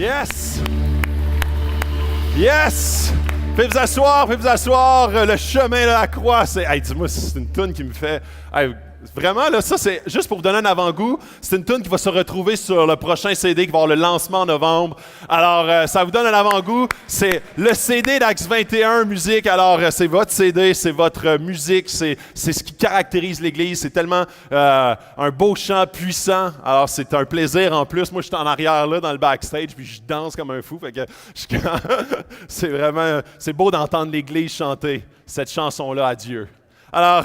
Yes! Yes! Faites-vous asseoir, faites-vous asseoir. Le chemin de la croix, c'est... Hey, dis-moi, c'est une toune qui me fait... Hey, vraiment, là, ça, c'est juste pour vous donner un avant-goût. C'est une toune qui va se retrouver sur le prochain CD qui va avoir le lancement en novembre. Alors, ça vous donne un avant-goût. C'est le CD d'Acts 21 Musique. Alors, c'est votre CD, c'est votre musique, c'est ce qui caractérise l'Église. C'est tellement un beau chant puissant. Alors, c'est un plaisir en plus. Moi, je suis en arrière, là, dans le backstage, puis je danse comme un fou. Fait que c'est vraiment... C'est beau d'entendre l'Église chanter cette chanson-là à Dieu. Alors...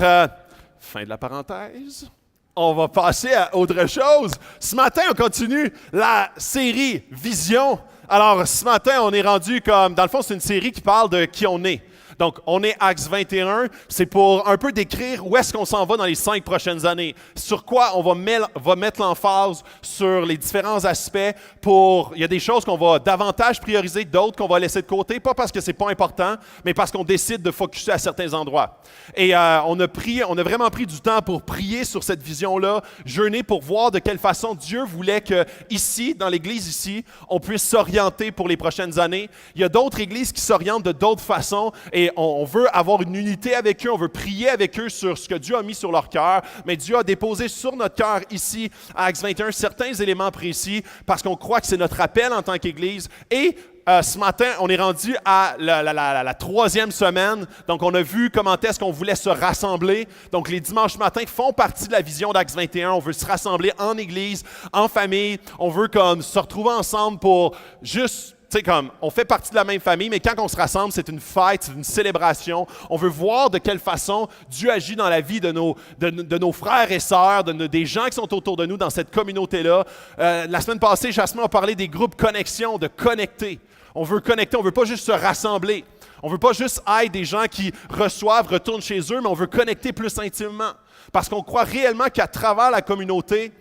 fin de la parenthèse. On va passer à autre chose. Ce matin, on continue la série Vision. Alors, ce matin, on est rendu comme... Dans le fond, c'est une série qui parle de qui on est. Donc, on est Acts 21. C'est pour un peu décrire où est-ce qu'on s'en va dans les 5 prochaines années. Sur quoi on va mettre l'emphase sur les différents aspects pour... Il y a des choses qu'on va davantage prioriser, d'autres qu'on va laisser de côté, pas parce que c'est pas important, mais parce qu'on décide de focusser à certains endroits. Et on a vraiment pris du temps pour prier sur cette vision-là, jeûner pour voir de quelle façon Dieu voulait que ici, dans l'Église ici, on puisse s'orienter pour les prochaines années. Il y a d'autres églises qui s'orientent de d'autres façons et on veut avoir une unité avec eux, on veut prier avec eux sur ce que Dieu a mis sur leur cœur, mais Dieu a déposé sur notre cœur ici, à Acts 21, certains éléments précis parce qu'on croit que c'est notre appel en tant qu'Église. Et ce matin, on est rendu à la 3e semaine. Donc, on a vu comment est-ce qu'on voulait se rassembler. Donc, les dimanches matins font partie de la vision d'Acts 21. On veut se rassembler en Église, en famille. On veut comme se retrouver ensemble pour juste... Tu sais, comme, on fait partie de la même famille, mais quand on se rassemble, c'est une fête, c'est une célébration. On veut voir de quelle façon Dieu agit dans la vie de nos frères et sœurs, des gens qui sont autour de nous dans cette communauté-là. La semaine passée, Jasmin a parlé des groupes connexion, de connecter. On veut connecter, on ne veut pas juste se rassembler. On ne veut pas juste être des gens qui reçoivent, retournent chez eux, mais on veut connecter plus intimement. Parce qu'on croit réellement qu'à travers la communauté,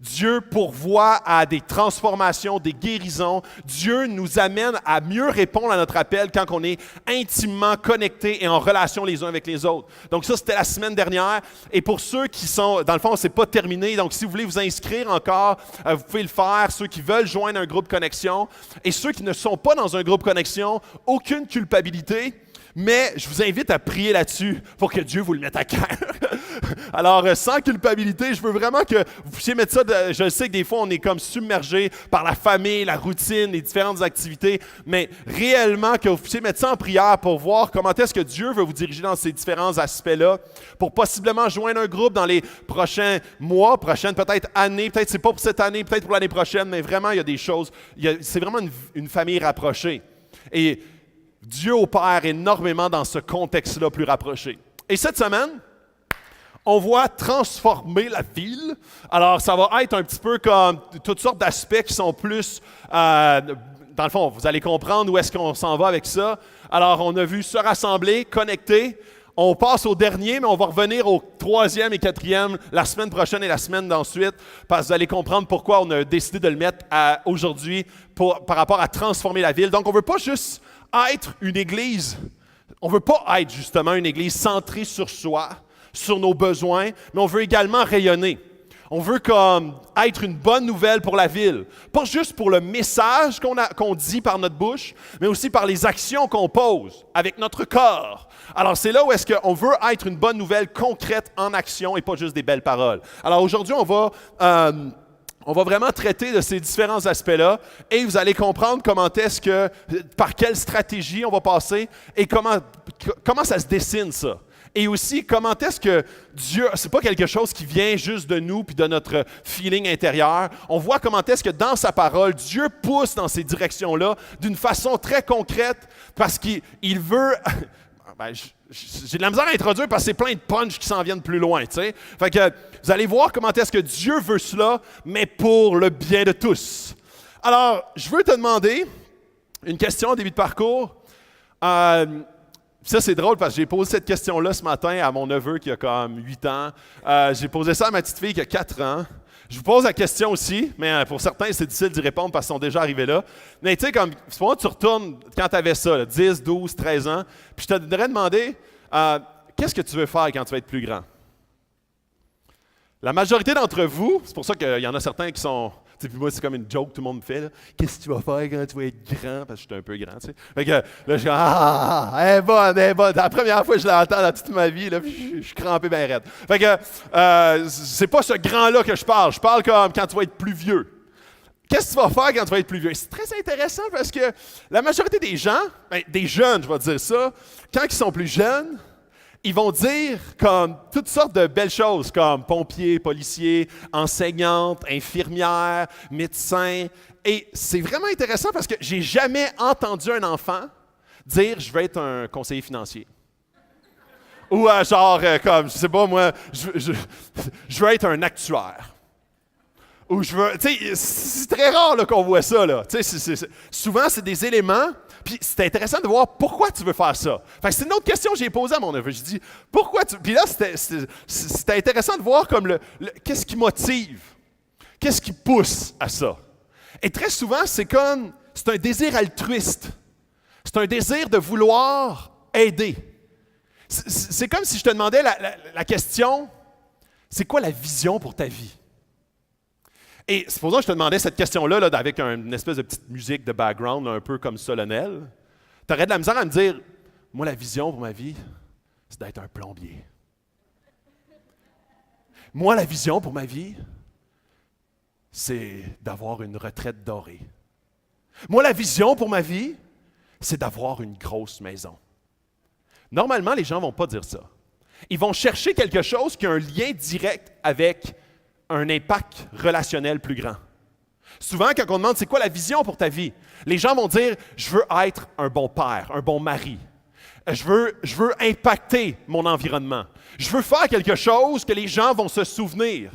Dieu pourvoit à des transformations, des guérisons. Dieu nous amène à mieux répondre à notre appel quand on est intimement connectés et en relation les uns avec les autres. Donc ça, c'était la semaine dernière. Et pour ceux qui sont, dans le fond, c'est pas terminé. Donc si vous voulez vous inscrire encore, vous pouvez le faire. Ceux qui veulent joindre un groupe connexion. Et ceux qui ne sont pas dans un groupe connexion, aucune culpabilité. Mais je vous invite à prier là-dessus pour que Dieu vous le mette à cœur. Alors, sans culpabilité, je veux vraiment que vous puissiez mettre ça... Je sais que des fois, on est comme submergé par la famille, la routine, les différentes activités, mais réellement que vous puissiez mettre ça en prière pour voir comment est-ce que Dieu veut vous diriger dans ces différents aspects-là, pour possiblement joindre un groupe dans les prochains mois, prochaines peut-être années, peut-être c'est pas pour cette année, peut-être pour l'année prochaine, mais vraiment, il y a des choses... C'est vraiment une famille rapprochée. Et Dieu opère énormément dans ce contexte-là plus rapproché. Et cette semaine, on voit transformer la ville. Alors, ça va être un petit peu comme toutes sortes d'aspects qui sont plus... dans le fond, vous allez comprendre où est-ce qu'on s'en va avec ça. Alors, on a vu se rassembler, connecter. On passe au dernier, mais on va revenir au 3e et 4e la semaine prochaine et la semaine d'ensuite, parce que vous allez comprendre pourquoi on a décidé de le mettre aujourd'hui par rapport à transformer la ville. Donc, on ne veut pas juste être une église. On ne veut pas être justement une église centrée sur soi, sur nos besoins, mais on veut également rayonner. On veut comme être une bonne nouvelle pour la ville. Pas juste pour le message qu'on dit par notre bouche, mais aussi par les actions qu'on pose avec notre corps. Alors, c'est là où est-ce qu'on veut être une bonne nouvelle concrète en action et pas juste des belles paroles. Alors, aujourd'hui, on va vraiment traiter de ces différents aspects-là et vous allez comprendre par quelle stratégie on va passer et comment ça se dessine, ça. Et aussi, comment est-ce que Dieu, c'est pas quelque chose qui vient juste de nous puis de notre feeling intérieur. On voit comment est-ce que dans sa parole, Dieu pousse dans ces directions-là d'une façon très concrète parce qu'il veut... Ben, j'ai de la misère à introduire parce que c'est plein de punch qui s'en viennent plus loin, tu sais. Fait que vous allez voir comment est-ce que Dieu veut cela, mais pour le bien de tous. Alors, je veux te demander une question au début de parcours. Ça, c'est drôle parce que j'ai posé cette question-là ce matin à mon neveu qui a comme 8 ans. J'ai posé ça à ma petite fille qui a 4 ans. Je vous pose la question aussi, mais pour certains, c'est difficile d'y répondre parce qu'ils sont déjà arrivés là. Mais tu sais, comme, souvent, tu retournes quand tu avais ça, là, 10, 12, 13 ans, puis je te demander, qu'est-ce que tu veux faire quand tu vas être plus grand? La majorité d'entre vous, c'est pour ça qu'il y en a certains qui sont Puis moi, c'est comme une joke que tout le monde me fait. Là. Qu'est-ce que tu vas faire quand tu vas être grand? Parce que je suis un peu grand, tu sais. Fait que là, je suis comme, elle est bonne, elle est bonne. La première fois que je l'entends dans toute ma vie, là, je suis crampé bien raide. Fait que c'est pas ce grand-là que je parle. Je parle comme quand tu vas être plus vieux. Qu'est-ce que tu vas faire quand tu vas être plus vieux? C'est très intéressant parce que la majorité des gens, des jeunes, je vais dire ça, quand ils sont plus jeunes, ils vont dire comme toutes sortes de belles choses comme pompiers, policiers, enseignantes, infirmières, médecins. Et c'est vraiment intéressant parce que j'ai jamais entendu un enfant dire « je vais être un conseiller financier ». Ou comme, je sais pas moi, je veux être un actuaire. Ou je veux, tu sais, c'est très rare là, qu'on voit ça, là. Tu sais, souvent, c'est des éléments, puis c'est intéressant de voir pourquoi tu veux faire ça. Fait que c'est une autre question que j'ai posée à mon neveu. J'ai dit, pourquoi tu... Puis là, c'était intéressant de voir comme qu'est-ce qui motive, qu'est-ce qui pousse à ça. Et très souvent, c'est un désir altruiste. C'est un désir de vouloir aider. C'est comme si je te demandais la question, c'est quoi la vision pour ta vie? Et supposons que je te demandais cette question-là là, avec une espèce de petite musique de background là, un peu comme solennelle. Tu aurais de la misère à me dire, moi, la vision pour ma vie, c'est d'être un plombier. Moi, la vision pour ma vie, c'est d'avoir une retraite dorée. Moi, la vision pour ma vie, c'est d'avoir une grosse maison. Normalement, les gens ne vont pas dire ça. Ils vont chercher quelque chose qui a un lien direct avec un impact relationnel plus grand. Souvent, quand on demande c'est quoi la vision pour ta vie, les gens vont dire je veux être un bon père, un bon mari. Je veux impacter mon environnement. Je veux faire quelque chose que les gens vont se souvenir.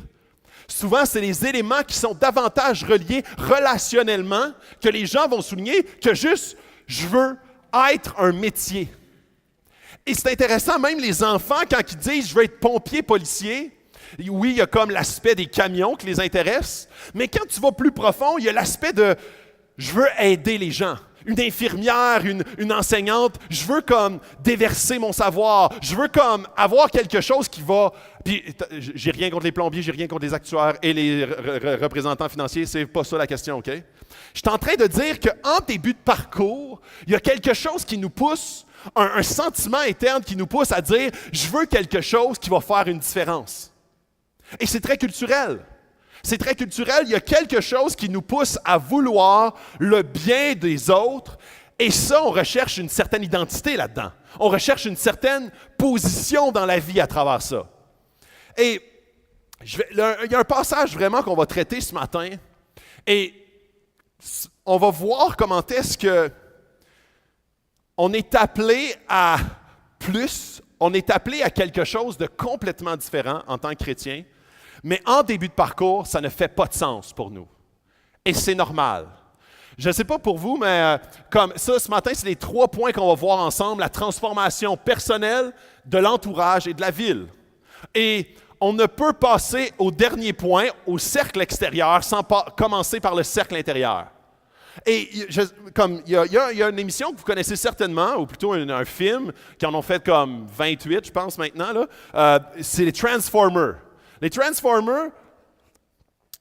Souvent, c'est les éléments qui sont davantage reliés relationnellement que les gens vont souligner que juste je veux être un métier. Et c'est intéressant, même les enfants, quand ils disent je veux être pompier, policier, oui, il y a comme l'aspect des camions qui les intéresse, mais quand tu vas plus profond, il y a l'aspect de « je veux aider les gens ». Une infirmière, une enseignante, je veux comme déverser mon savoir, je veux comme avoir quelque chose qui va... Puis j'ai rien contre les plombiers, j'ai rien contre les actuaires et les représentants financiers, c'est pas ça la question, OK? Je suis en train de dire qu'en début de parcours, il y a quelque chose qui nous pousse, un sentiment interne qui nous pousse à dire « je veux quelque chose qui va faire une différence ». Et c'est très culturel. C'est très culturel. Il y a quelque chose qui nous pousse à vouloir le bien des autres. Et ça, on recherche une certaine identité là-dedans. On recherche une certaine position dans la vie à travers ça. Et il y a un passage vraiment qu'on va traiter ce matin. Et on va voir comment est-ce que on est appelé à plus. On est appelé à quelque chose de complètement différent en tant que chrétien. Mais en début de parcours, ça ne fait pas de sens pour nous. Et c'est normal. Je ne sais pas pour vous, mais comme ça, ce matin, c'est les 3 points qu'on va voir ensemble, la transformation personnelle, de l'entourage et de la ville. Et on ne peut passer au dernier point, au cercle extérieur, sans commencer par le cercle intérieur. Et il y a une émission que vous connaissez certainement, ou plutôt un film, qui en ont fait comme 28, je pense, maintenant. Là. C'est les Transformers. Les Transformers,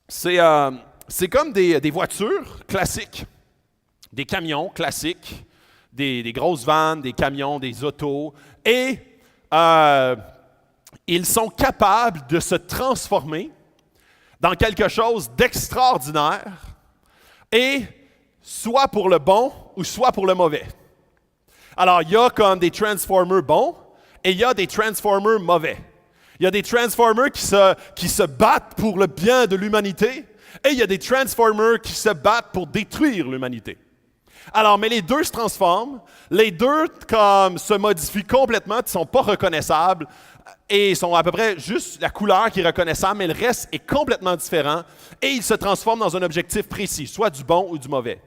c'est comme des voitures classiques, des camions classiques, des grosses vannes, des camions, des autos, et ils sont capables de se transformer dans quelque chose d'extraordinaire, et soit pour le bon ou soit pour le mauvais. Alors, il y a comme des Transformers bons, et il y a des Transformers mauvais. Il y a des Transformers qui se battent pour le bien de l'humanité et il y a des Transformers qui se battent pour détruire l'humanité. Alors, mais les deux se transforment, les deux comme se modifient complètement, ils ne sont pas reconnaissables et sont à peu près juste la couleur qui est reconnaissable, mais le reste est complètement différent et ils se transforment dans un objectif précis, soit du bon ou du mauvais.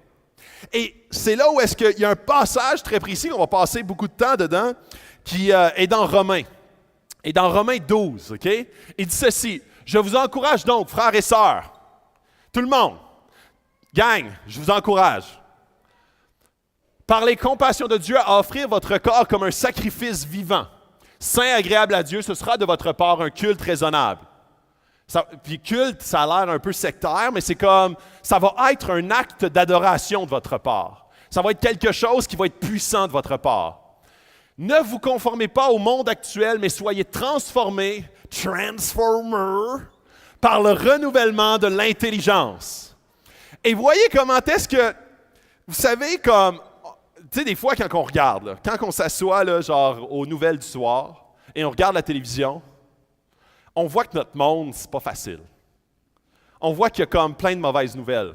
Et c'est là où est-ce qu'il y a un passage très précis, on va passer beaucoup de temps dedans, qui est dans Romains. Et dans Romains 12, OK? Il dit ceci, « Je vous encourage donc, frères et sœurs, tout le monde, gang, je vous encourage, par les compassions de Dieu, à offrir votre corps comme un sacrifice vivant, saint, agréable à Dieu, ce sera de votre part un culte raisonnable. » Puis culte, ça a l'air un peu sectaire, mais c'est comme, ça va être un acte d'adoration de votre part. Ça va être quelque chose qui va être puissant de votre part. Ne vous conformez pas au monde actuel, mais soyez transformés, transformer, par le renouvellement de l'intelligence. Et voyez comment est-ce que, vous savez, comme, tu sais, des fois quand on regarde, là, quand on s'assoit là, genre aux nouvelles du soir, et on regarde la télévision, on voit que notre monde, c'est pas facile. On voit qu'il y a comme plein de mauvaises nouvelles.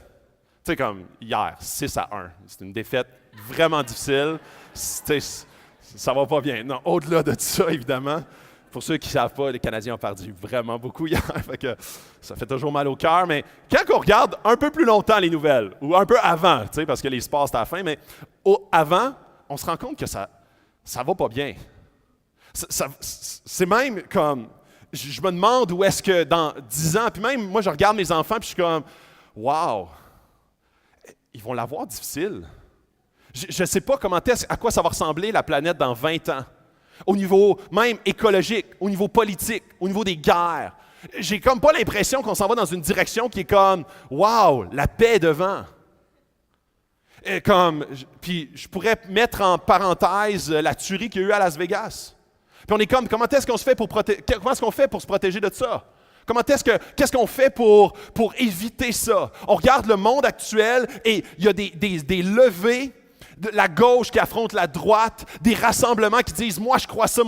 Tu sais, comme hier, 6-1. C'est une défaite vraiment difficile. Ça va pas bien. Non, au-delà de ça, évidemment, pour ceux qui ne savent pas, les Canadiens ont perdu vraiment beaucoup hier. Fait que ça fait toujours mal au cœur. Mais quand on regarde un peu plus longtemps les nouvelles, ou un peu avant, parce que les sports, c'est à la fin, mais avant, on se rend compte que ça va pas bien. C'est même comme... Je me demande où est-ce que dans 10 ans, puis même moi je regarde mes enfants puis je suis comme, wow, ils vont l'avoir difficile. Je ne sais pas à quoi ça va ressembler la planète dans 20 ans, au niveau même écologique, au niveau politique, au niveau des guerres. J'ai comme pas l'impression qu'on s'en va dans une direction qui est comme, wow, la paix devant. Puis je pourrais mettre en parenthèse la tuerie qu'il y a eu à Las Vegas. Puis on est comme, comment est-ce qu'on se fait comment est-ce qu'on fait pour se protéger de ça? Qu'est-ce qu'on fait pour éviter ça? On regarde le monde actuel et il y a des levées de la gauche qui affronte la droite, des rassemblements qui disent « moi je crois ça »,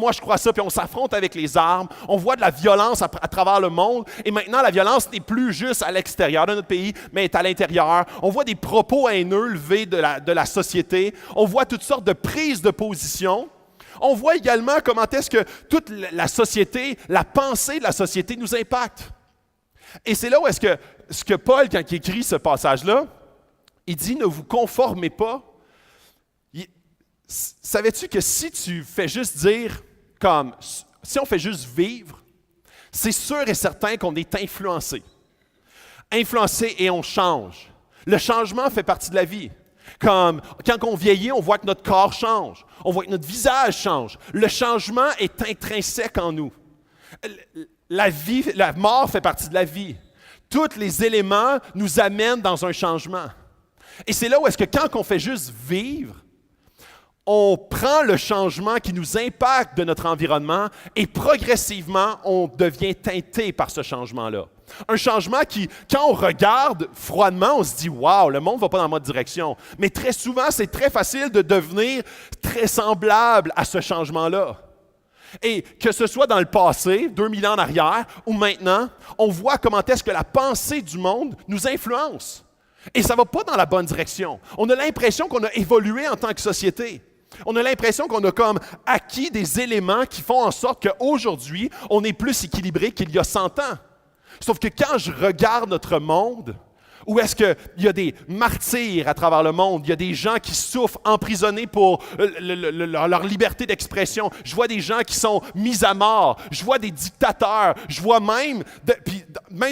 puis on s'affronte avec les armes. On voit de la violence à travers le monde et maintenant la violence n'est plus juste à l'extérieur de notre pays, mais est à l'intérieur. On voit des propos haineux levés de la société. On voit toutes sortes de prises de position. On voit également comment est-ce que toute la société, la pensée de la société nous impacte. Et c'est là où est-ce que Paul, quand il écrit ce passage-là, il dit « Ne vous conformez pas ». Savais-tu que si tu fais juste dire, comme, si on fait juste vivre, c'est sûr et certain qu'on est influencé. Influencé et on change. Le changement fait partie de la vie. Comme quand on vieillit, on voit que notre corps change. On voit que notre visage change. Le changement est intrinsèque en nous. La mort fait partie de la vie. Tous les éléments nous amènent dans un changement. Et c'est là où est-ce que quand on fait juste vivre, on prend le changement qui nous impacte de notre environnement et progressivement, on devient teinté par ce changement-là. Un changement qui, quand on regarde froidement, on se dit « Wow, le monde ne va pas dans la bonne direction ». Mais très souvent, c'est très facile de devenir très semblable à ce changement-là. Et que ce soit dans le passé, 2000 ans en arrière, ou maintenant, on voit comment est-ce que la pensée du monde nous influence. Et ça ne va pas dans la bonne direction. On a l'impression qu'on a évolué en tant que société. On a l'impression qu'on a comme acquis des éléments qui font en sorte qu'aujourd'hui, on est plus équilibré qu'il y a 100 ans. Sauf que quand je regarde notre monde, où est-ce qu'il y a des martyrs à travers le monde, il y a des gens qui souffrent, emprisonnés pour leur liberté d'expression, je vois des gens qui sont mis à mort, je vois des dictateurs, je vois même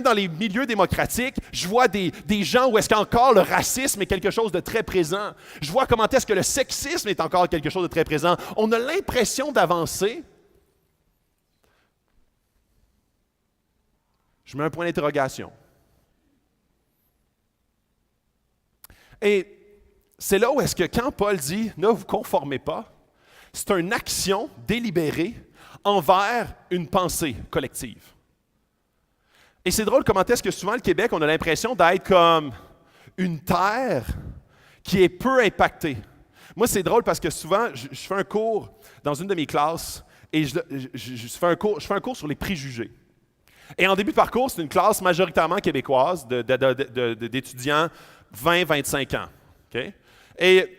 dans les milieux démocratiques, je vois des gens où est-ce qu'encore le racisme est quelque chose de très présent. Je vois comment est-ce que le sexisme est encore quelque chose de très présent. On a l'impression d'avancer. Je mets un point d'interrogation. Et c'est là où est-ce que quand Paul dit « ne vous conformez pas », c'est une action délibérée envers une pensée collective. Et c'est drôle comment est-ce que souvent le Québec, on a l'impression d'être comme une terre qui est peu impactée. Moi, c'est drôle parce que souvent, je fais un cours dans une de mes classes et je fais un cours sur les préjugés. Et en début de parcours, c'est une classe majoritairement québécoise d'étudiants 20-25 ans. Okay? Et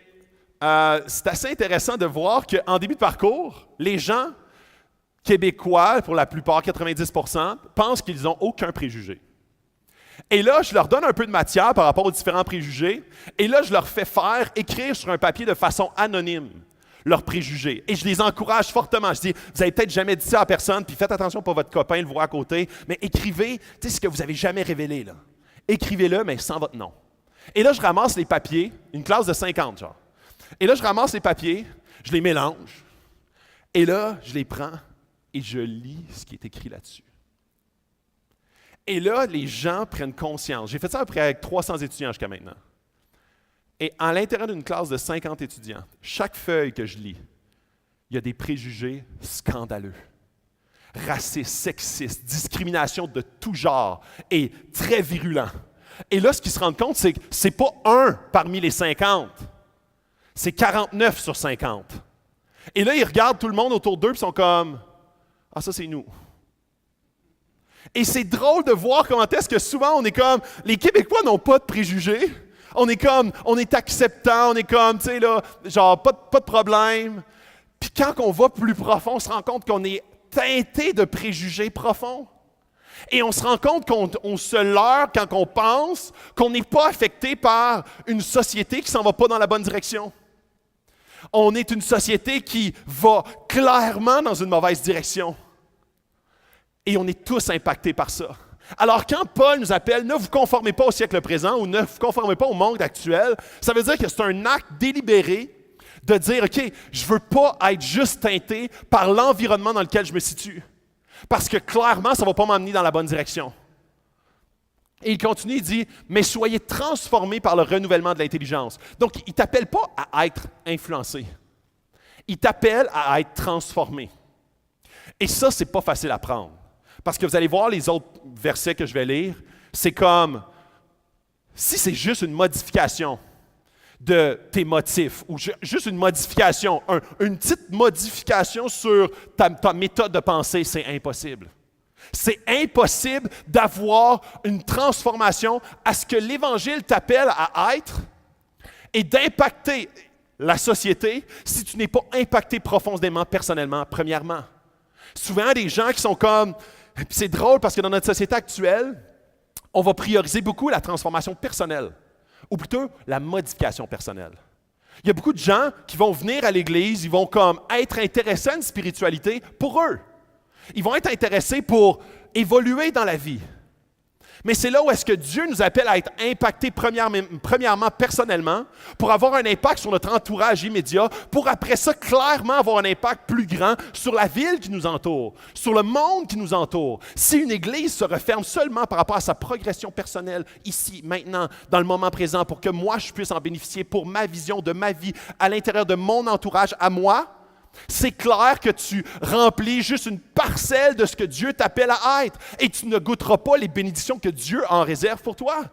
c'est assez intéressant de voir qu'en début de parcours, les gens québécois, pour la plupart, 90%, pensent qu'ils n'ont aucun préjugé. Et là, je leur donne un peu de matière par rapport aux différents préjugés, et là, je leur fais écrire sur un papier de façon anonyme leurs préjugés. Et je les encourage fortement. Je dis, vous n'avez peut-être jamais dit ça à personne, puis faites attention pour votre copain, le voir à côté, mais écrivez, tu sais, ce que vous n'avez jamais révélé, là. Écrivez-le, mais sans votre nom. Et là, je ramasse les papiers, une classe de 50, genre. Et là, je ramasse les papiers, je les mélange, et là, je les prends et je lis ce qui est écrit là-dessus. Et là, les gens prennent conscience. J'ai fait ça après avec 300 étudiants jusqu'à maintenant. Et à l'intérieur d'une classe de 50 étudiants, chaque feuille que je lis, il y a des préjugés scandaleux. Racistes, sexistes, discrimination de tout genre et très virulents. Et là, ce qu'ils se rendent compte, c'est que ce n'est pas un parmi les 50, c'est 49 sur 50. Et là, ils regardent tout le monde autour d'eux et sont comme « Ah, ça, c'est nous. » Et c'est drôle de voir comment est-ce que souvent on est comme, les Québécois n'ont pas de préjugés. On est comme, on est acceptant, on est comme, tu sais là, genre pas de problème. Puis quand on va plus profond, on se rend compte qu'on est teinté de préjugés profonds. Et on se rend compte qu'on se leurre quand on pense qu'on n'est pas affecté par une société qui ne s'en va pas dans la bonne direction. On est une société qui va clairement dans une mauvaise direction. Et on est tous impactés par ça. Alors, quand Paul nous appelle « Ne vous conformez pas au siècle présent » ou « Ne vous conformez pas au monde actuel », ça veut dire que c'est un acte délibéré de dire « OK, je ne veux pas être juste teinté par l'environnement dans lequel je me situe. Parce que clairement, ça ne va pas m'emmener dans la bonne direction. » Et il continue, il dit « Mais soyez transformés par le renouvellement de l'intelligence. » Donc, il ne t'appelle pas à être influencé. Il t'appelle à être transformé. Et ça, ce n'est pas facile à prendre. Parce que vous allez voir les autres versets que je vais lire, c'est comme, si c'est juste une modification de tes motifs, ou juste une modification, une petite modification sur ta méthode de pensée, c'est impossible. C'est impossible d'avoir une transformation à ce que l'Évangile t'appelle à être et d'impacter la société si tu n'es pas impacté profondément, personnellement, premièrement. Souvent, des gens qui sont comme... Puis c'est drôle parce que dans notre société actuelle, on va prioriser beaucoup la transformation personnelle, ou plutôt la modification personnelle. Il y a beaucoup de gens qui vont venir à l'Église, ils vont comme être intéressés à une spiritualité pour eux. Ils vont être intéressés pour évoluer dans la vie. Mais c'est là où est-ce que Dieu nous appelle à être impactés premièrement personnellement, pour avoir un impact sur notre entourage immédiat, pour après ça clairement avoir un impact plus grand sur la ville qui nous entoure, sur le monde qui nous entoure. Si une Église se referme seulement par rapport à sa progression personnelle, ici, maintenant, dans le moment présent, pour que moi je puisse en bénéficier pour ma vision de ma vie à l'intérieur de mon entourage à moi, c'est clair que tu remplis juste une parcelle de ce que Dieu t'appelle à être et tu ne goûteras pas les bénédictions que Dieu en réserve pour toi.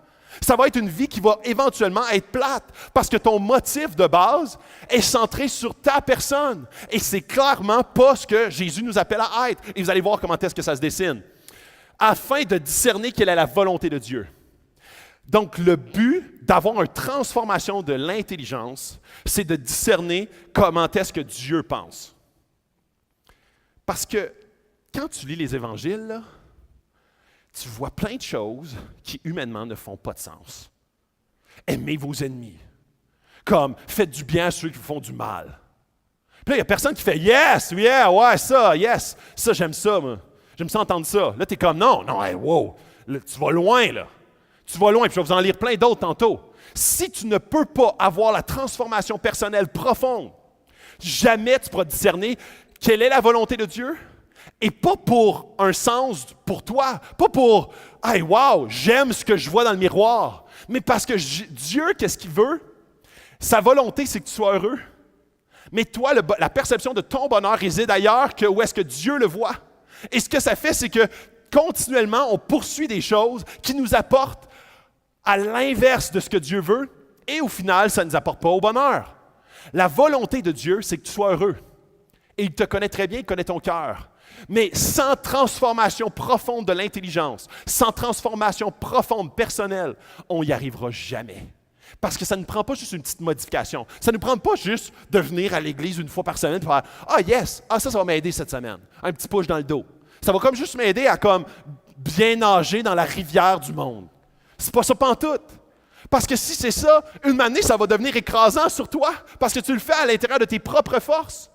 Ça va être une vie qui va éventuellement être plate parce que ton motif de base est centré sur ta personne et c'est clairement pas ce que Jésus nous appelle à être. Et vous allez voir comment est-ce que ça se dessine. Afin de discerner quelle est la volonté de Dieu. Donc, le but d'avoir une transformation de l'intelligence, c'est de discerner comment est-ce que Dieu pense. Parce que quand tu lis les évangiles, là, tu vois plein de choses qui, humainement, ne font pas de sens. Aimez vos ennemis. Comme, faites du bien à ceux qui vous font du mal. Puis là, il n'y a personne qui fait « Yes, yeah, ouais, ça, yes, ça, j'aime ça, moi. J'aime ça entendre ça. » Là, tu es comme « Non, hey, wow, là, tu vas loin, là. Tu vas loin, puis je vais vous en lire plein d'autres tantôt. Si tu ne peux pas avoir la transformation personnelle profonde, jamais tu pourras discerner quelle est la volonté de Dieu, et pas pour un sens pour toi, pas pour « Hey, wow, j'aime ce que je vois dans le miroir », mais parce que Dieu, qu'est-ce qu'il veut? Sa volonté, c'est que tu sois heureux. Mais toi, la perception de ton bonheur réside ailleurs que où est-ce que Dieu le voit. Et ce que ça fait, c'est que continuellement, on poursuit des choses qui nous apportent à l'inverse de ce que Dieu veut, et au final, ça ne nous apporte pas au bonheur. La volonté de Dieu, c'est que tu sois heureux. Et il te connaît très bien, il connaît ton cœur. Mais sans transformation profonde de l'intelligence, sans transformation profonde personnelle, on n'y arrivera jamais. Parce que ça ne prend pas juste une petite modification. Ça ne prend pas juste de venir à l'église une fois par semaine pour faire « Ah yes, ça va m'aider cette semaine. » Un petit push dans le dos. Ça va comme juste m'aider à comme bien nager dans la rivière du monde. C'est pas ça pantoute. Parce que si c'est ça, une année, ça va devenir écrasant sur toi parce que tu le fais à l'intérieur de tes propres forces.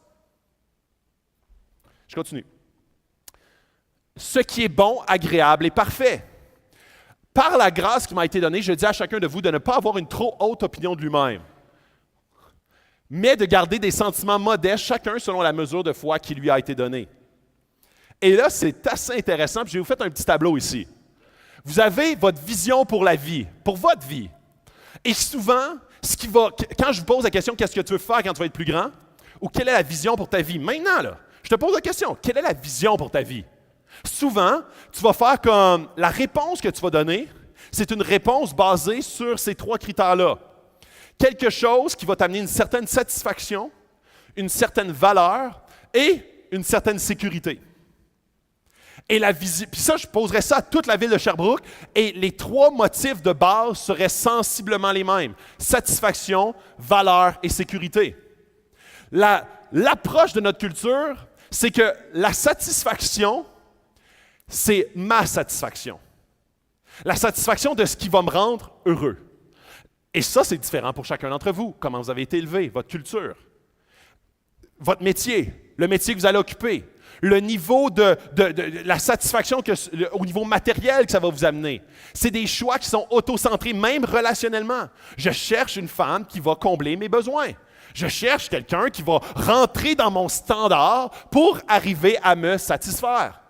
Je continue. Ce qui est bon, agréable et parfait. Par la grâce qui m'a été donnée, je dis à chacun de vous de ne pas avoir une trop haute opinion de lui-même, mais de garder des sentiments modestes, chacun selon la mesure de foi qui lui a été donnée. Et là, c'est assez intéressant, puis je vais vous faire un petit tableau ici. Vous avez votre vision pour la vie, pour votre vie. Et souvent, quand je vous pose la question, qu'est-ce que tu veux faire quand tu vas être plus grand? Ou quelle est la vision pour ta vie? Maintenant, là, je te pose la question, quelle est la vision pour ta vie? Souvent, tu vas faire comme la réponse que tu vas donner, c'est une réponse basée sur ces 3 critères-là. Quelque chose qui va t'amener une certaine satisfaction, une certaine valeur et une certaine sécurité. Et puis ça, je poserais ça à toute la ville de Sherbrooke, et les 3 motifs de base seraient sensiblement les mêmes. Satisfaction, valeur et sécurité. L'approche de notre culture, c'est que la satisfaction, c'est ma satisfaction. La satisfaction de ce qui va me rendre heureux. Et ça, c'est différent pour chacun d'entre vous. Comment vous avez été élevé, votre culture, votre métier, le métier que vous allez occuper, le niveau de la satisfaction au niveau matériel que ça va vous amener. C'est des choix qui sont autocentrés, même relationnellement. Je cherche une femme qui va combler mes besoins. Je cherche quelqu'un qui va rentrer dans mon standard pour arriver à me satisfaire.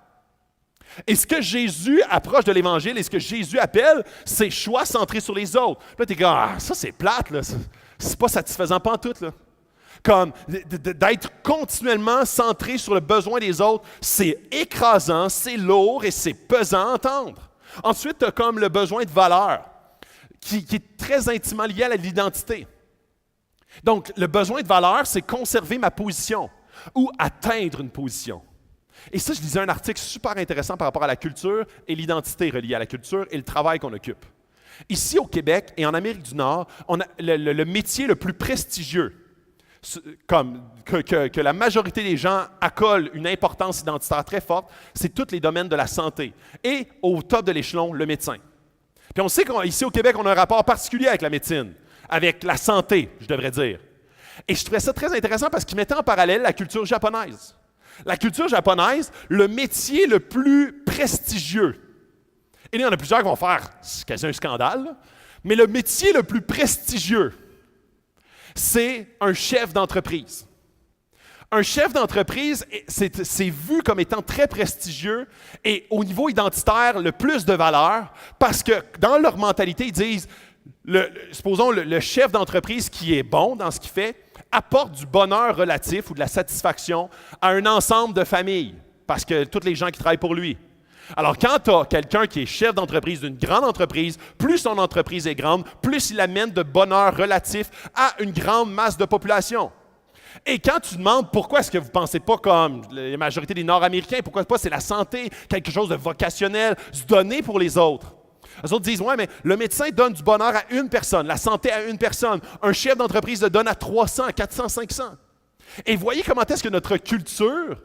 Et ce que Jésus approche de l'Évangile et ce que Jésus appelle, c'est choix centré sur les autres. Là, tu es comme, ça c'est plate, là. C'est pas satisfaisant pantoute, là. Comme d'être continuellement centré sur le besoin des autres, c'est écrasant, c'est lourd et c'est pesant à entendre. Ensuite, tu as comme le besoin de valeur, qui est très intimement lié à l'identité. Donc, le besoin de valeur, c'est conserver ma position ou atteindre une position. Et ça, je lisais un article super intéressant par rapport à la culture et l'identité reliée à la culture et le travail qu'on occupe. Ici, au Québec et en Amérique du Nord, on a le métier le plus prestigieux, que la majorité des gens accolent une importance identitaire très forte, c'est tous les domaines de la santé. Et au top de l'échelon, le médecin. Puis on sait qu'ici au Québec, on a un rapport particulier avec la médecine, avec la santé, je devrais dire. Et je trouvais ça très intéressant parce qu'il mettait en parallèle la culture japonaise. La culture japonaise, le métier le plus prestigieux. Et là, il y en a plusieurs qui vont faire, c'est quasi un scandale, là, mais le métier le plus prestigieux, c'est un chef d'entreprise. Un chef d'entreprise, c'est vu comme étant très prestigieux et au niveau identitaire, le plus de valeur parce que dans leur mentalité, ils disent, supposons le chef d'entreprise qui est bon dans ce qu'il fait, apporte du bonheur relatif ou de la satisfaction à un ensemble de familles parce que tous les gens qui travaillent pour lui. Alors, quand tu as quelqu'un qui est chef d'entreprise d'une grande entreprise, plus son entreprise est grande, plus il amène de bonheur relatif à une grande masse de population. Et quand tu demandes pourquoi est-ce que vous ne pensez pas comme la majorité des Nord-Américains, pourquoi pas c'est la santé, quelque chose de vocationnel, se donner pour les autres. Les autres disent, ouais, mais le médecin donne du bonheur à une personne, la santé à une personne. Un chef d'entreprise le donne à 300, 400, 500. Et voyez comment est-ce que notre culture,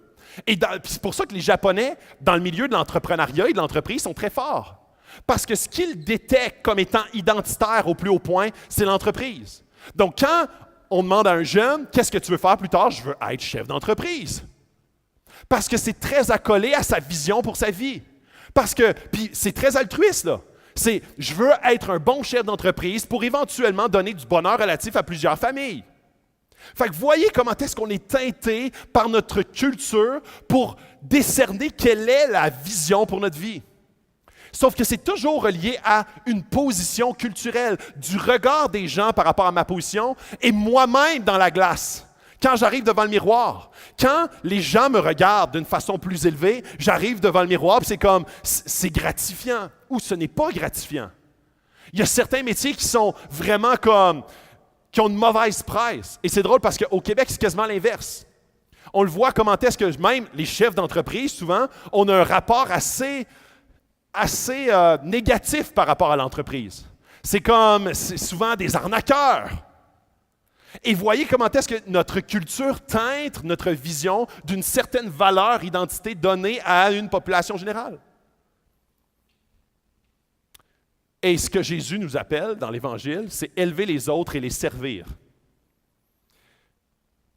et c'est pour ça que les Japonais, dans le milieu de l'entrepreneuriat et de l'entreprise, sont très forts. Parce que ce qu'ils détectent comme étant identitaire au plus haut point, c'est l'entreprise. Donc, quand on demande à un jeune, qu'est-ce que tu veux faire plus tard? Je veux être chef d'entreprise. Parce que c'est très accolé à sa vision pour sa vie. Puis c'est très altruiste, là. C'est, je veux être un bon chef d'entreprise pour éventuellement donner du bonheur relatif à plusieurs familles. Fait que voyez comment est-ce qu'on est teinté par notre culture pour décerner quelle est la vision pour notre vie. Sauf que c'est toujours relié à une position culturelle, du regard des gens par rapport à ma position et moi-même dans la glace. Quand j'arrive devant le miroir, quand les gens me regardent d'une façon plus élevée, j'arrive devant le miroir et c'est comme, c'est gratifiant ou ce n'est pas gratifiant. Il y a certains métiers qui sont vraiment comme, qui ont une mauvaise presse. Et c'est drôle parce qu'au Québec, c'est quasiment l'inverse. On le voit comment est-ce que même les chefs d'entreprise, souvent, on a un rapport assez négatif par rapport à l'entreprise. C'est souvent des arnaqueurs. Et voyez comment est-ce que notre culture teinte notre vision d'une certaine valeur, identité donnée à une population générale. Et ce que Jésus nous appelle dans l'Évangile, c'est élever les autres et les servir.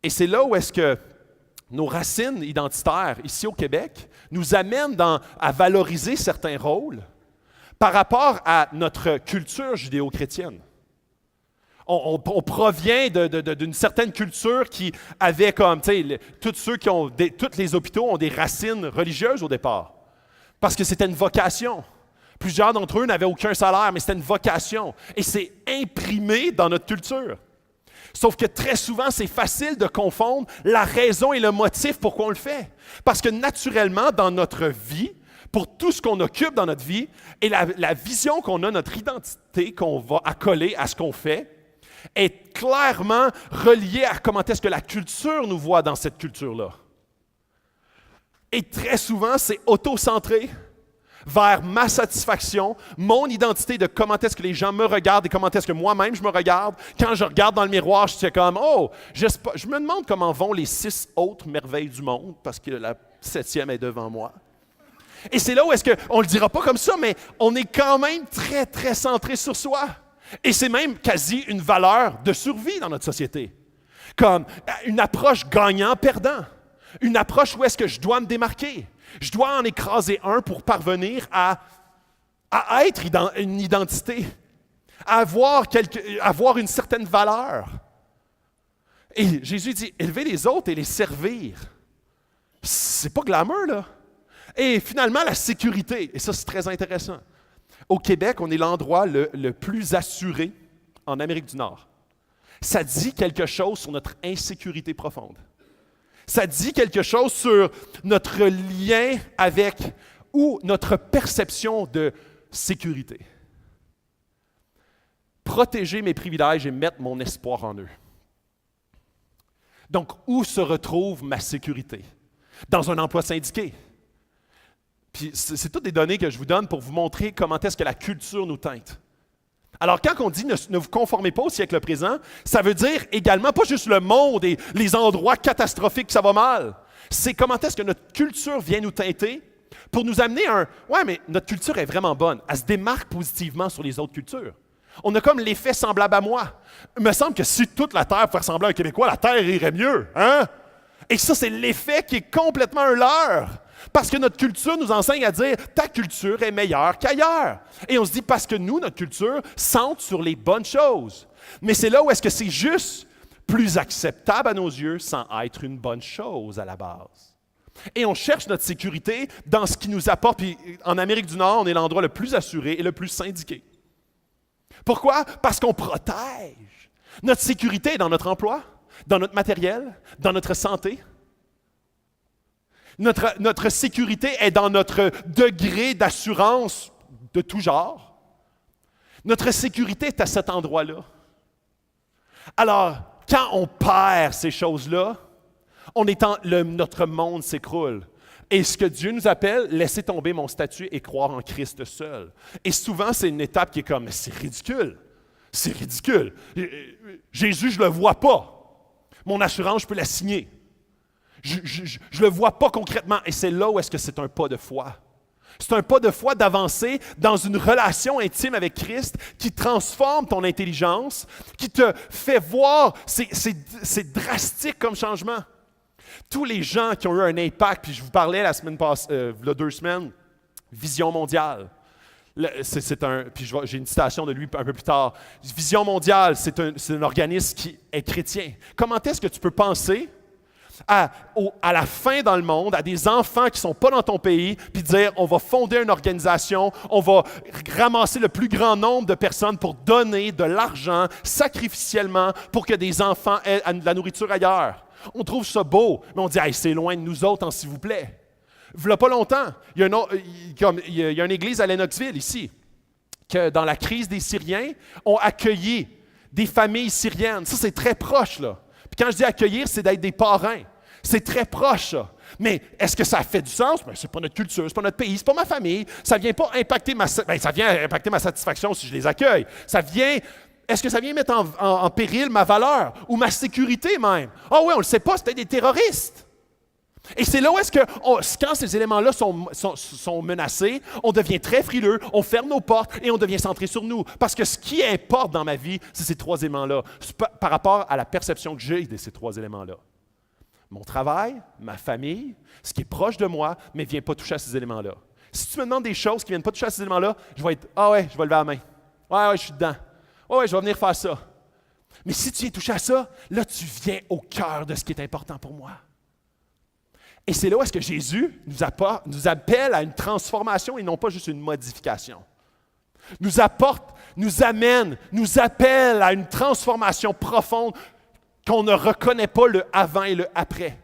Et c'est là où est-ce que nos racines identitaires ici au Québec nous amènent à valoriser certains rôles par rapport à notre culture judéo-chrétienne. On provient d'une certaine culture qui avait comme, tu sais, tous les hôpitaux ont des racines religieuses au départ, parce que c'était une vocation. Plusieurs d'entre eux n'avaient aucun salaire, mais c'était une vocation. Et c'est imprimé dans notre culture. Sauf que très souvent, c'est facile de confondre la raison et le motif pourquoi on le fait. Parce que naturellement, dans notre vie, pour tout ce qu'on occupe dans notre vie, et la vision qu'on a, notre identité qu'on va accoler à ce qu'on fait, est clairement reliée à comment est-ce que la culture nous voit dans cette culture-là. Et très souvent, c'est auto-centré vers ma satisfaction, mon identité de comment est-ce que les gens me regardent et comment est-ce que moi-même je me regarde. Quand je regarde dans le miroir, je suis comme « Oh, je me demande comment vont les 6 autres merveilles du monde parce que la 7e est devant moi. » Et c'est là où est-ce qu'on ne le dira pas comme ça, mais on est quand même très, très centré sur soi. Et c'est même quasi une valeur de survie dans notre société. Comme une approche gagnant-perdant. Une approche où est-ce que je dois me démarquer. Je dois en écraser un pour parvenir à être une identité, à avoir une certaine valeur. Et Jésus dit, élever les autres et les servir. C'est pas glamour, là. Et finalement, la sécurité, et ça c'est très intéressant. Au Québec, on est l'endroit le plus assuré en Amérique du Nord. Ça dit quelque chose sur notre insécurité profonde. Ça dit quelque chose sur notre lien avec ou notre perception de sécurité. Protéger mes privilèges et mettre mon espoir en eux. Donc, où se retrouve ma sécurité? Dans un emploi syndiqué. Puis c'est toutes des données que je vous donne pour vous montrer comment est-ce que la culture nous teinte. Alors, quand on dit ne vous conformez pas au siècle présent, ça veut dire également pas juste le monde et les endroits catastrophiques que ça va mal. C'est comment est-ce que notre culture vient nous teinter pour nous amener à ouais, mais notre culture est vraiment bonne. Elle se démarque positivement sur les autres cultures. On a comme l'effet semblable à moi. Il me semble que si toute la Terre pouvait ressembler à un Québécois, la Terre irait mieux. Hein? Et ça, c'est l'effet qui est complètement un leurre. Parce que notre culture nous enseigne à dire « ta culture est meilleure qu'ailleurs ». Et on se dit parce que nous, notre culture, centre sur les bonnes choses. Mais c'est là où est-ce que c'est juste plus acceptable à nos yeux sans être une bonne chose à la base. Et on cherche notre sécurité dans ce qui nous apporte. Puis en Amérique du Nord, on est l'endroit le plus assuré et le plus syndiqué. Pourquoi? Parce qu'on protège. Notre sécurité est dans notre emploi, dans notre matériel, dans notre santé. Notre sécurité est dans notre degré d'assurance de tout genre. Notre sécurité est à cet endroit-là. Alors, quand on perd ces choses-là, notre monde s'écroule. Et ce que Dieu nous appelle, laissez tomber mon statut et croire en Christ seul. Et souvent, c'est une étape qui est comme, mais c'est ridicule. C'est ridicule. Jésus, je ne le vois pas. Mon assurance, je peux la signer. Je ne le vois pas concrètement. Et c'est là où est-ce que c'est un pas de foi. C'est un pas de foi d'avancer dans une relation intime avec Christ qui transforme ton intelligence, qui te fait voir, c'est drastique comme changement. Tous les gens qui ont eu un impact, puis je vous parlais la semaine passée, il y a 2 semaines, Vision mondiale. Puis j'ai une citation de lui un peu plus tard. Vision mondiale, c'est un organisme qui est chrétien. Comment est-ce que tu peux penser à la fin dans le monde, à des enfants qui ne sont pas dans ton pays, puis dire on va fonder une organisation, on va ramasser le plus grand nombre de personnes pour donner de l'argent sacrificiellement pour que des enfants aient de la nourriture ailleurs. On trouve ça beau, mais on dit hey, c'est loin de nous autres, s'il vous plaît. Il n'y a pas longtemps, il y a une église à Lennoxville, ici, que dans la crise des Syriens, ont accueilli des familles syriennes. Ça, c'est très proche, là. Puis quand je dis accueillir, c'est d'être des parrains. C'est très proche, ça. Mais est-ce que ça fait du sens? Bien, c'est pas notre culture, c'est pas notre pays, c'est pas ma famille. Ça vient pas impacter ça vient impacter ma satisfaction si je les accueille. Est-ce que ça vient mettre en péril ma valeur ou ma sécurité même? Ah oui, on le sait pas, c'était des terroristes. Et c'est là où est-ce que, quand ces éléments-là sont menacés, on devient très frileux, on ferme nos portes et on devient centré sur nous. Parce que ce qui importe dans ma vie, c'est ces 3 éléments-là, par rapport à la perception que j'ai de ces 3 éléments-là. Mon travail, ma famille, ce qui est proche de moi, mais ne vient pas toucher à ces éléments-là. Si tu me demandes des choses qui ne viennent pas toucher à ces éléments-là, je vais être « Ah ouais, je vais lever la main. Ouais, je suis dedans. Ouais, je vais venir faire ça. » Mais si tu viens toucher à ça, là, tu viens au cœur de ce qui est important pour moi. Et c'est là où est-ce que Jésus nous appelle à une transformation et non pas juste une modification. nous apporte, nous amène, nous appelle à une transformation profonde qu'on ne reconnaît pas le avant et le après.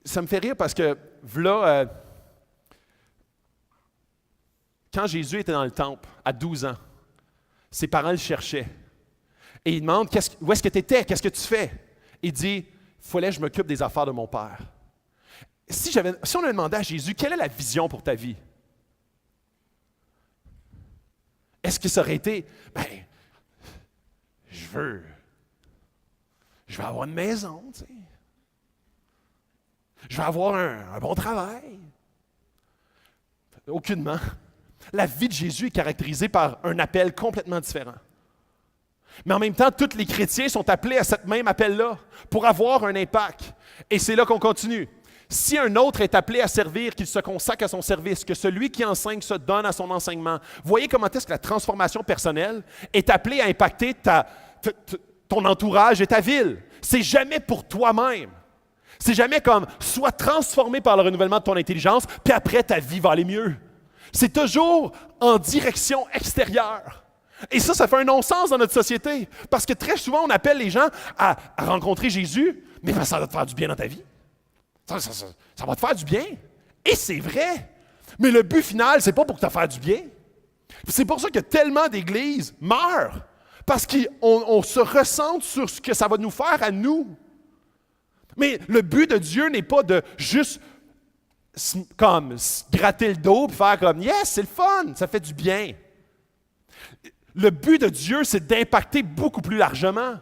Ça me fait rire parce que, là, quand Jésus était dans le temple, à 12 ans, ses parents le cherchaient. Et ils demandent, où est-ce que tu étais? Qu'est-ce que tu fais? Il dit, il fallait que je m'occupe des affaires de mon Père. Si on avait demandé à Jésus, quelle est la vision pour ta vie? Est-ce que ça aurait été, je veux avoir une maison, tu sais. Je veux avoir un bon travail. Aucunement. La vie de Jésus est caractérisée par un appel complètement différent. Mais en même temps, tous les chrétiens sont appelés à ce même appel-là pour avoir un impact. Et c'est là qu'on continue. Si un autre est appelé à servir, qu'il se consacre à son service, que celui qui enseigne se donne à son enseignement, voyez comment est-ce que la transformation personnelle est appelée à impacter ton entourage et ta ville. C'est jamais pour toi-même. C'est jamais comme, sois transformé par le renouvellement de ton intelligence, puis après, ta vie va aller mieux. C'est toujours en direction extérieure. Et ça fait un non-sens dans notre société. Parce que très souvent, on appelle les gens à rencontrer Jésus, mais ça va te faire du bien dans ta vie. Ça va te faire du bien. Et c'est vrai. Mais le but final, c'est pas pour te faire du bien. C'est pour ça que tellement d'églises meurent. Parce qu'on se ressente sur ce que ça va nous faire à nous. Mais le but de Dieu n'est pas de juste comme se gratter le dos et faire comme « Yes, c'est le fun, ça fait du bien ». Le but de Dieu, c'est d'impacter beaucoup plus largement,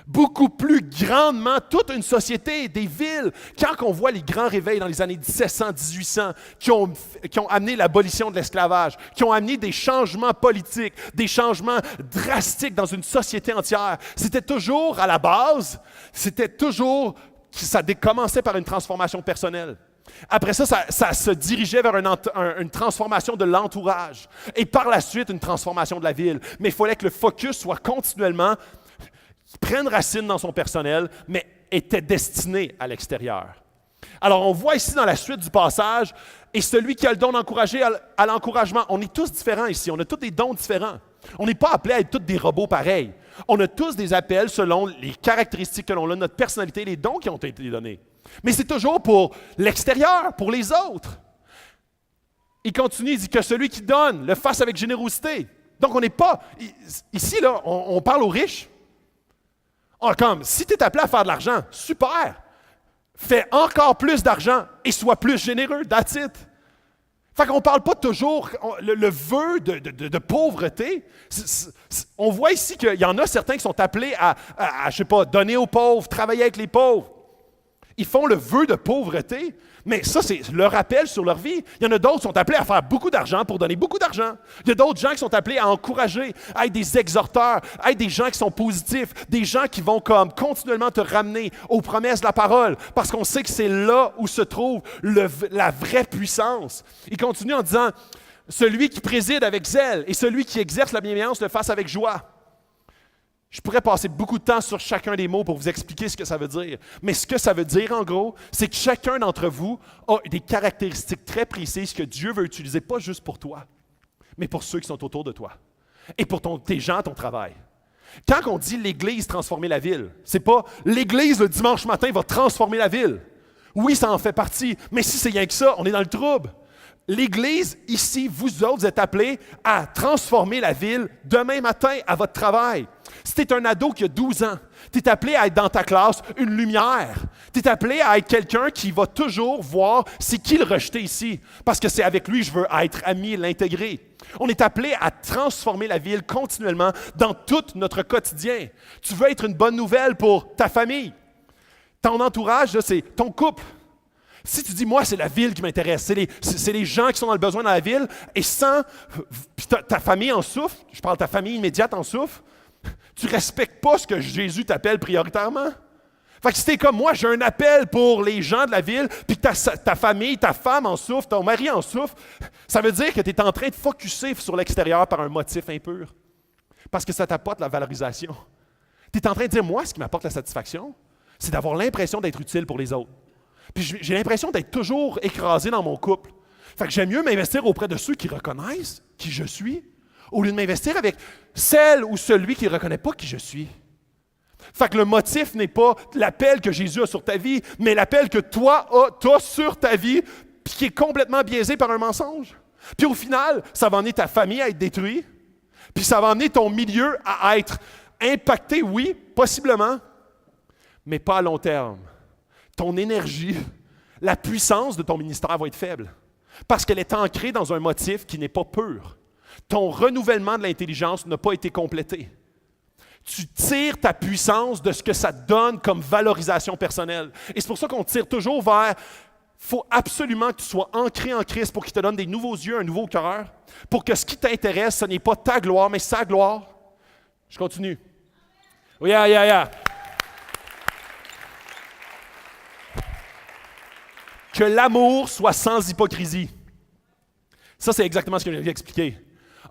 beaucoup plus grandement toute une société, des villes. Quand on voit les grands réveils dans les années 1700, 1800, qui ont amené l'abolition de l'esclavage, qui ont amené des changements politiques, des changements drastiques dans une société entière, c'était toujours à la base, ça commençait par une transformation personnelle. Après ça se dirigeait vers une transformation de l'entourage. Et par la suite, une transformation de la ville. Mais il fallait que le focus soit continuellement, prenne racine dans son personnel, mais était destiné à l'extérieur. Alors, on voit ici dans la suite du passage, et celui qui a le don d'encourager à l'encouragement. On est tous différents ici, on a tous des dons différents. On n'est pas appelés à être tous des robots pareils. On a tous des appels selon les caractéristiques que l'on a, notre personnalité, les dons qui ont été donnés. Mais c'est toujours pour l'extérieur, pour les autres. Il continue, il dit que celui qui donne le fasse avec générosité. Donc, on n'est pas... Ici, là, on parle aux riches. Si tu es appelé à faire de l'argent, super! Fais encore plus d'argent et sois plus généreux, that's it. Fait qu'on ne parle pas toujours, le vœu de pauvreté. On voit ici qu'il y en a certains qui sont appelés à je sais pas, donner aux pauvres, travailler avec les pauvres. Ils font le vœu de pauvreté, mais ça, c'est leur appel sur leur vie. Il y en a d'autres qui sont appelés à faire beaucoup d'argent pour donner beaucoup d'argent. Il y a d'autres gens qui sont appelés à encourager, à être des exhorteurs, à être des gens qui sont positifs, des gens qui vont comme continuellement te ramener aux promesses de la parole, parce qu'on sait que c'est là où se trouve la vraie puissance. Il continue en disant, celui qui préside avec zèle et celui qui exerce la bienveillance le fasse avec joie. Je pourrais passer beaucoup de temps sur chacun des mots pour vous expliquer ce que ça veut dire. Mais ce que ça veut dire, en gros, c'est que chacun d'entre vous a des caractéristiques très précises que Dieu veut utiliser, pas juste pour toi, mais pour ceux qui sont autour de toi et pour tes gens, ton travail. Quand on dit l'Église transformer la ville, c'est pas l'Église le dimanche matin va transformer la ville. Oui, ça en fait partie, mais si c'est rien que ça, on est dans le trouble. L'Église, ici, vous autres, vous êtes appelés à transformer la ville demain matin à votre travail. Si tu es un ado qui a 12 ans, tu es appelé à être dans ta classe une lumière. Tu es appelé à être quelqu'un qui va toujours voir c'est qui le rejeté ici, parce que c'est avec lui que je veux être ami et l'intégrer. On est appelé à transformer la ville continuellement dans tout notre quotidien. Tu veux être une bonne nouvelle pour ta famille. Ton entourage, là, c'est ton couple. Si tu dis, moi, c'est la ville qui m'intéresse, c'est les gens qui sont dans le besoin dans la ville, et puis ta famille en souffre, je parle de ta famille immédiate en souffre, tu ne respectes pas ce que Jésus t'appelle prioritairement. Fait que si t'es comme moi, j'ai un appel pour les gens de la ville, puis que ta famille, ta femme en souffre, ton mari en souffre, ça veut dire que tu es en train de focusser sur l'extérieur par un motif impur. Parce que ça t'apporte la valorisation. Tu es en train de dire, moi, ce qui m'apporte la satisfaction, c'est d'avoir l'impression d'être utile pour les autres. Puis j'ai l'impression d'être toujours écrasé dans mon couple. Fait que j'aime mieux m'investir auprès de ceux qui reconnaissent qui je suis, au lieu de m'investir avec celle ou celui qui ne reconnaît pas qui je suis. Fait que le motif n'est pas l'appel que Jésus a sur ta vie, mais l'appel que toi as sur ta vie, puis qui est complètement biaisé par un mensonge. Puis au final, ça va amener ta famille à être détruite, puis ça va amener ton milieu à être impacté, oui, possiblement, mais pas à long terme. Ton énergie, la puissance de ton ministère va être faible, parce qu'elle est ancrée dans un motif qui n'est pas pur. Ton renouvellement de l'intelligence n'a pas été complété. Tu tires ta puissance de ce que ça te donne comme valorisation personnelle. Et c'est pour ça qu'on tire toujours vers, il faut absolument que tu sois ancré en Christ pour qu'il te donne des nouveaux yeux, un nouveau cœur, pour que ce qui t'intéresse, ce n'est pas ta gloire, mais sa gloire. Je continue. Oh, yeah. Que l'amour soit sans hypocrisie. Ça, c'est exactement ce que je viens d'expliquer.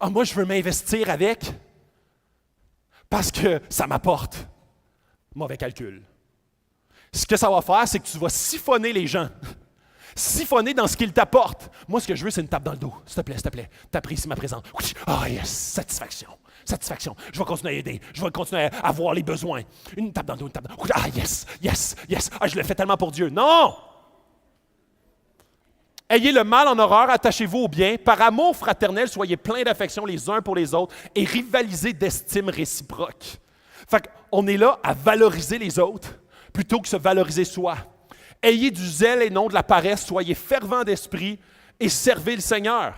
Ah, moi, je veux m'investir avec parce que ça m'apporte. Mauvais calcul. Ce que ça va faire, c'est que tu vas siphonner les gens. Siphonner dans ce qu'ils t'apportent. Moi, ce que je veux, c'est une tape dans le dos. S'il te plaît. T'apprécies ma présence. Ah, yes, satisfaction. Je vais continuer à aider. Je vais continuer à voir les besoins. Une tape dans le dos, Ah, yes. Ah, je le fais tellement pour Dieu. Non! Ayez le mal en horreur, attachez-vous au bien. Par amour fraternel, soyez pleins d'affection les uns pour les autres et rivalisez d'estime réciproque. Fait qu'on est là à valoriser les autres plutôt que se valoriser soi. Ayez du zèle et non de la paresse, soyez fervents d'esprit et servez le Seigneur.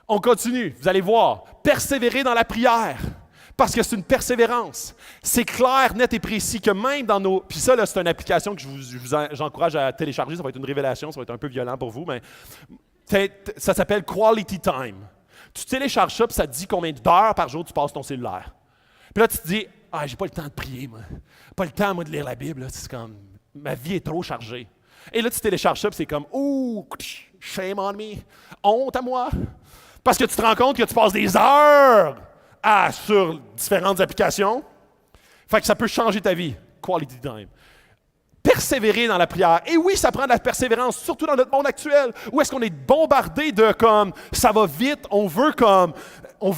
On continue, vous allez voir. Persévérez dans la prière. Parce que c'est une persévérance. C'est clair, net et précis que même dans nos... Puis ça, là, c'est une application que j'encourage à télécharger. Ça va être une révélation, ça va être un peu violent pour vous, mais ça s'appelle Quality Time. Tu télécharges ça, puis ça te dit combien d'heures par jour tu passes ton cellulaire. Puis là, tu te dis, j'ai pas le temps de prier, moi. Pas le temps, moi, de lire la Bible. Là. C'est comme, ma vie est trop chargée. Et là, tu télécharges ça, puis c'est comme, shame on me. Honte à moi. Parce que tu te rends compte que tu passes des heures sur différentes applications. Fait que ça peut changer ta vie. Quality time. Persévérer dans la prière. Et oui, ça prend de la persévérance, surtout dans notre monde actuel, où est-ce qu'on est bombardé de comme, ça va vite, on veut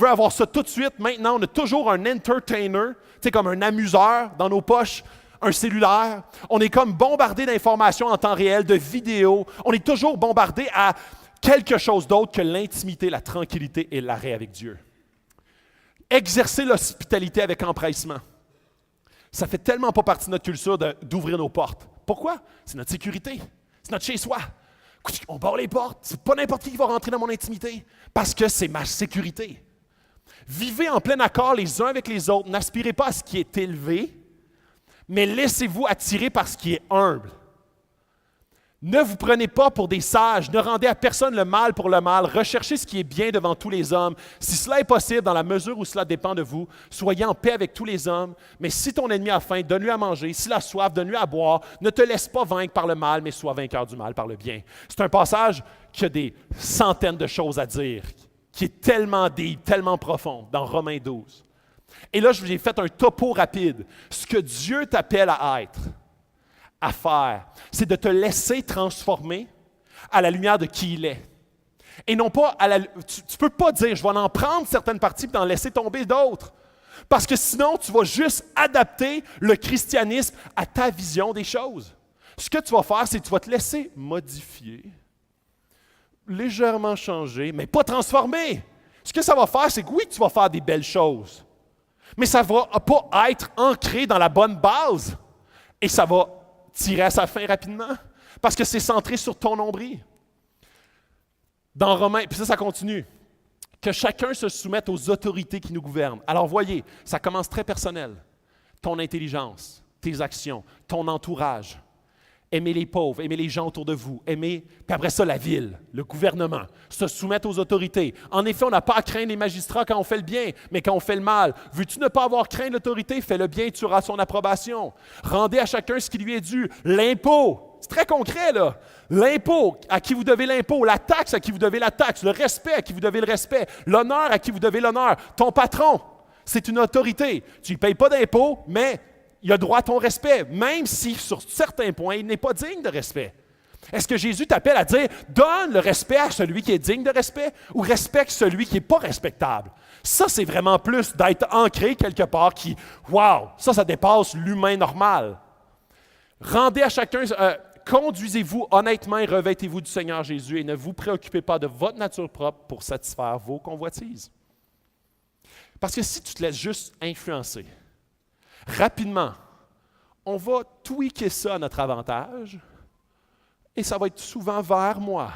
avoir ça tout de suite. Maintenant, on a toujours un entertainer, tu sais, comme un amuseur dans nos poches, un cellulaire. On est comme bombardé d'informations en temps réel, de vidéos. On est toujours bombardé à quelque chose d'autre que l'intimité, la tranquillité et l'arrêt avec Dieu. Exercer l'hospitalité avec empressement. Ça fait tellement pas partie de notre culture d'ouvrir nos portes. Pourquoi? C'est notre sécurité. C'est notre chez-soi. On barre les portes. C'est pas n'importe qui va rentrer dans mon intimité parce que c'est ma sécurité. Vivez en plein accord les uns avec les autres. N'aspirez pas à ce qui est élevé, mais laissez-vous attirer par ce qui est humble. Ne vous prenez pas pour des sages, ne rendez à personne le mal pour le mal, recherchez ce qui est bien devant tous les hommes. Si cela est possible, dans la mesure où cela dépend de vous, soyez en paix avec tous les hommes, mais si ton ennemi a faim, donne-lui à manger, s'il a soif, donne-lui à boire, ne te laisse pas vaincre par le mal, mais sois vainqueur du mal par le bien. C'est un passage qui a des centaines de choses à dire, qui est tellement deep, tellement profond, dans Romains 12. Et là, je vous ai fait un topo rapide. Ce que Dieu t'appelle à être, à faire, c'est de te laisser transformer à la lumière de qui il est. Et non pas, tu ne peux pas dire, je vais en prendre certaines parties et en laisser tomber d'autres. Parce que sinon, tu vas juste adapter le christianisme à ta vision des choses. Ce que tu vas faire, c'est que tu vas te laisser modifier, légèrement changer, mais pas transformer. Ce que ça va faire, c'est que oui, tu vas faire des belles choses, mais ça ne va pas être ancré dans la bonne base. Et ça va tirer à sa fin rapidement, parce que c'est centré sur ton nombril. Dans Romains, puis ça continue, que chacun se soumette aux autorités qui nous gouvernent. Alors voyez, ça commence très personnel. Ton intelligence, tes actions, ton entourage. Aimer les pauvres, aimer les gens autour de vous, puis après ça, la ville, le gouvernement, se soumettre aux autorités. En effet, on n'a pas à craindre les magistrats quand on fait le bien, mais quand on fait le mal. Veux-tu ne pas avoir craint l'autorité? Fais le bien et tu auras son approbation. Rendez à chacun ce qui lui est dû. L'impôt, c'est très concret, là. L'impôt, à qui vous devez l'impôt. La taxe, à qui vous devez la taxe. Le respect, à qui vous devez le respect. L'honneur, à qui vous devez l'honneur. Ton patron, c'est une autorité. Tu ne payes pas d'impôt, mais il a droit à ton respect, même si, sur certains points, il n'est pas digne de respect. Est-ce que Jésus t'appelle à dire « Donne le respect à celui qui est digne de respect » ou « Respecte celui qui n'est pas respectable ». Ça, c'est vraiment plus d'être ancré quelque part qui « Wow! » Ça dépasse l'humain normal. Rendez à chacun... conduisez-vous honnêtement et revêtez-vous du Seigneur Jésus et ne vous préoccupez pas de votre nature propre pour satisfaire vos convoitises. Parce que si tu te laisses juste influencer, rapidement, on va tweaker ça à notre avantage et ça va être souvent vers moi,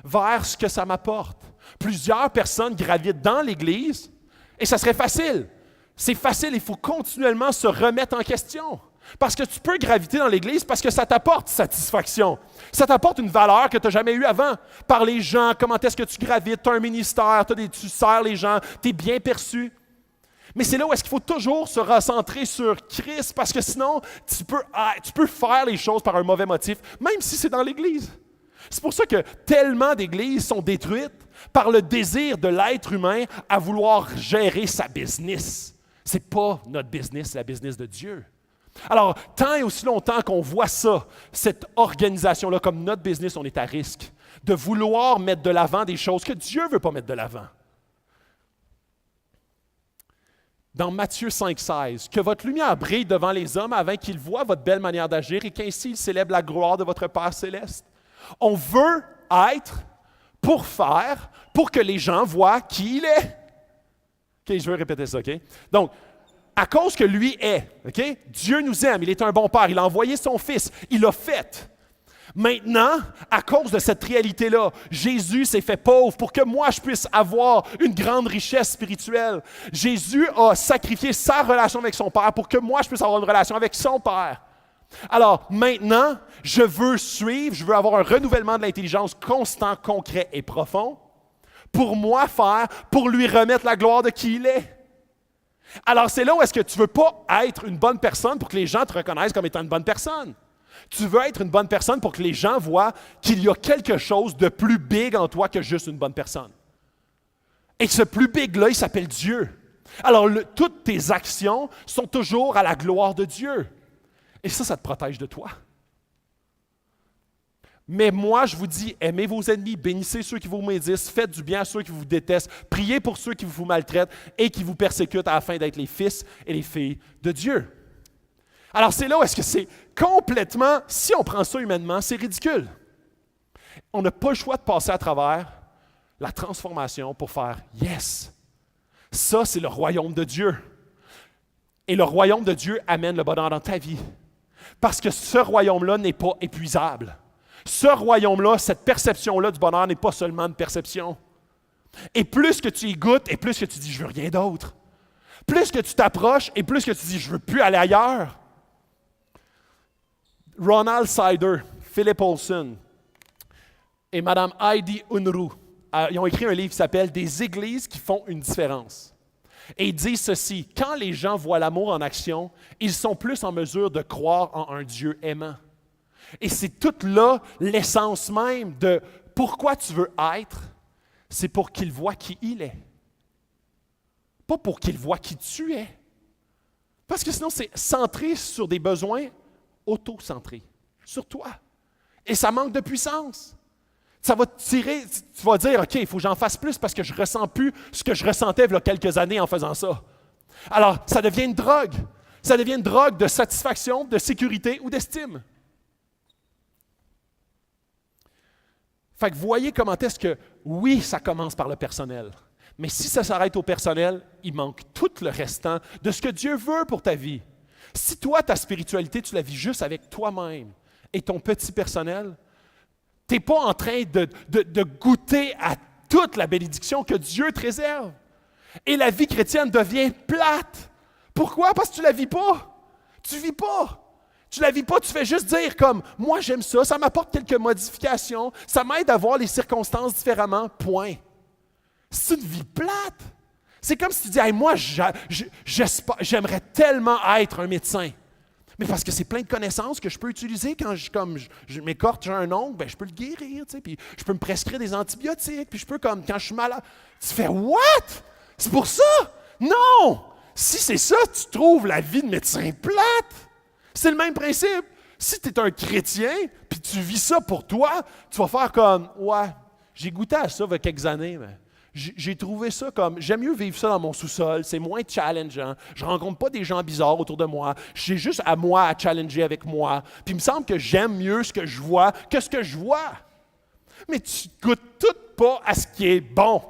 vers ce que ça m'apporte. Plusieurs personnes gravitent dans l'Église et ça serait facile. C'est facile, il faut continuellement se remettre en question. Parce que tu peux graviter dans l'Église parce que ça t'apporte satisfaction. Ça t'apporte une valeur que tu n'as jamais eue avant. Par les gens, comment est-ce que tu gravites, tu as un ministère, tu sers les gens, tu es bien perçu. Mais c'est là où est-ce qu'il faut toujours se recentrer sur Christ parce que sinon, tu peux faire les choses par un mauvais motif, même si c'est dans l'Église. C'est pour ça que tellement d'églises sont détruites par le désir de l'être humain à vouloir gérer sa business. Ce n'est pas notre business, c'est la business de Dieu. Alors, tant et aussi longtemps qu'on voit ça, cette organisation-là, comme notre business, on est à risque de vouloir mettre de l'avant des choses que Dieu ne veut pas mettre de l'avant. Dans Matthieu 5,16, « Que votre lumière brille devant les hommes afin qu'ils voient votre belle manière d'agir et qu'ainsi ils célèbrent la gloire de votre Père céleste. » On veut être pour faire, pour que les gens voient qui il est. OK, je veux répéter ça, OK? Donc, à cause que lui est, OK? Dieu nous aime, il est un bon Père, il a envoyé son Fils, il l'a fait. Maintenant, à cause de cette réalité-là, Jésus s'est fait pauvre pour que moi je puisse avoir une grande richesse spirituelle. Jésus a sacrifié sa relation avec son Père pour que moi je puisse avoir une relation avec son Père. Alors maintenant, je veux suivre, je veux avoir un renouvellement de l'intelligence constant, concret et profond pour moi faire, pour lui remettre la gloire de qui il est. Alors, c'est là où est-ce que tu ne veux pas être une bonne personne pour que les gens te reconnaissent comme étant une bonne personne. Tu veux être une bonne personne pour que les gens voient qu'il y a quelque chose de plus big en toi que juste une bonne personne. Et que ce plus big-là, il s'appelle Dieu. Alors, toutes tes actions sont toujours à la gloire de Dieu. Et ça te protège de toi. Mais moi, je vous dis, aimez vos ennemis, bénissez ceux qui vous maudissent, faites du bien à ceux qui vous détestent, priez pour ceux qui vous maltraitent et qui vous persécutent afin d'être les fils et les filles de Dieu. Alors c'est là où est-ce que c'est complètement, si on prend ça humainement, c'est ridicule. On n'a pas le choix de passer à travers la transformation pour faire « yes ». Ça, c'est le royaume de Dieu. Et le royaume de Dieu amène le bonheur dans ta vie. Parce que ce royaume-là n'est pas épuisable. Ce royaume-là, cette perception-là du bonheur n'est pas seulement une perception. Et plus que tu y goûtes, et plus que tu dis « je veux rien d'autre ». Plus que tu t'approches, et plus que tu dis « je veux plus aller ailleurs ». Ronald Sider, Philip Olson et Mme Heidi Unruh, ils ont écrit un livre qui s'appelle « Des églises qui font une différence ». Et ils disent ceci, « Quand les gens voient l'amour en action, ils sont plus en mesure de croire en un Dieu aimant. » Et c'est toute là l'essence même de pourquoi tu veux être, c'est pour qu'il voit qui il est. Pas pour qu'il voit qui tu es. Parce que sinon, c'est centré sur des besoins auto-centrés, sur toi. Et ça manque de puissance. Ça va te tirer, tu vas dire, OK, il faut que j'en fasse plus parce que je ne ressens plus ce que je ressentais il y a quelques années en faisant ça. Alors, ça devient une drogue. Ça devient une drogue de satisfaction, de sécurité ou d'estime. Fait que voyez comment est-ce que, oui, ça commence par le personnel. Mais si ça s'arrête au personnel, il manque tout le restant de ce que Dieu veut pour ta vie. Si toi, ta spiritualité, tu la vis juste avec toi-même et ton petit personnel, tu n'es pas en train de goûter à toute la bénédiction que Dieu te réserve. Et la vie chrétienne devient plate. Pourquoi? Parce que tu ne la vis pas. Tu ne vis pas. Tu ne la vis pas, tu fais juste dire comme « moi j'aime ça m'apporte quelques modifications, ça m'aide à voir les circonstances différemment, point. » C'est une vie plate. C'est comme si tu dis hey, « moi j'aimerais tellement être un médecin. » Mais parce que c'est plein de connaissances que je peux utiliser quand je m'écorche j'ai un ongle, ben, je peux le guérir, tu sais, puis je peux me prescrire des antibiotiques, puis je peux comme quand je suis malade. Tu fais « what? C'est pour ça? » Non! Si c'est ça, tu trouves la vie de médecin plate. C'est le même principe. Si tu es un chrétien, puis tu vis ça pour toi, tu vas faire comme, ouais, j'ai goûté à ça il y a quelques années, mais j'ai trouvé ça comme, j'aime mieux vivre ça dans mon sous-sol, c'est moins challengeant, je rencontre pas des gens bizarres autour de moi, j'ai juste à moi à challenger avec moi, puis il me semble que j'aime mieux ce que je vois que ce que je vois. Mais tu ne goûtes tout pas à ce qui est bon.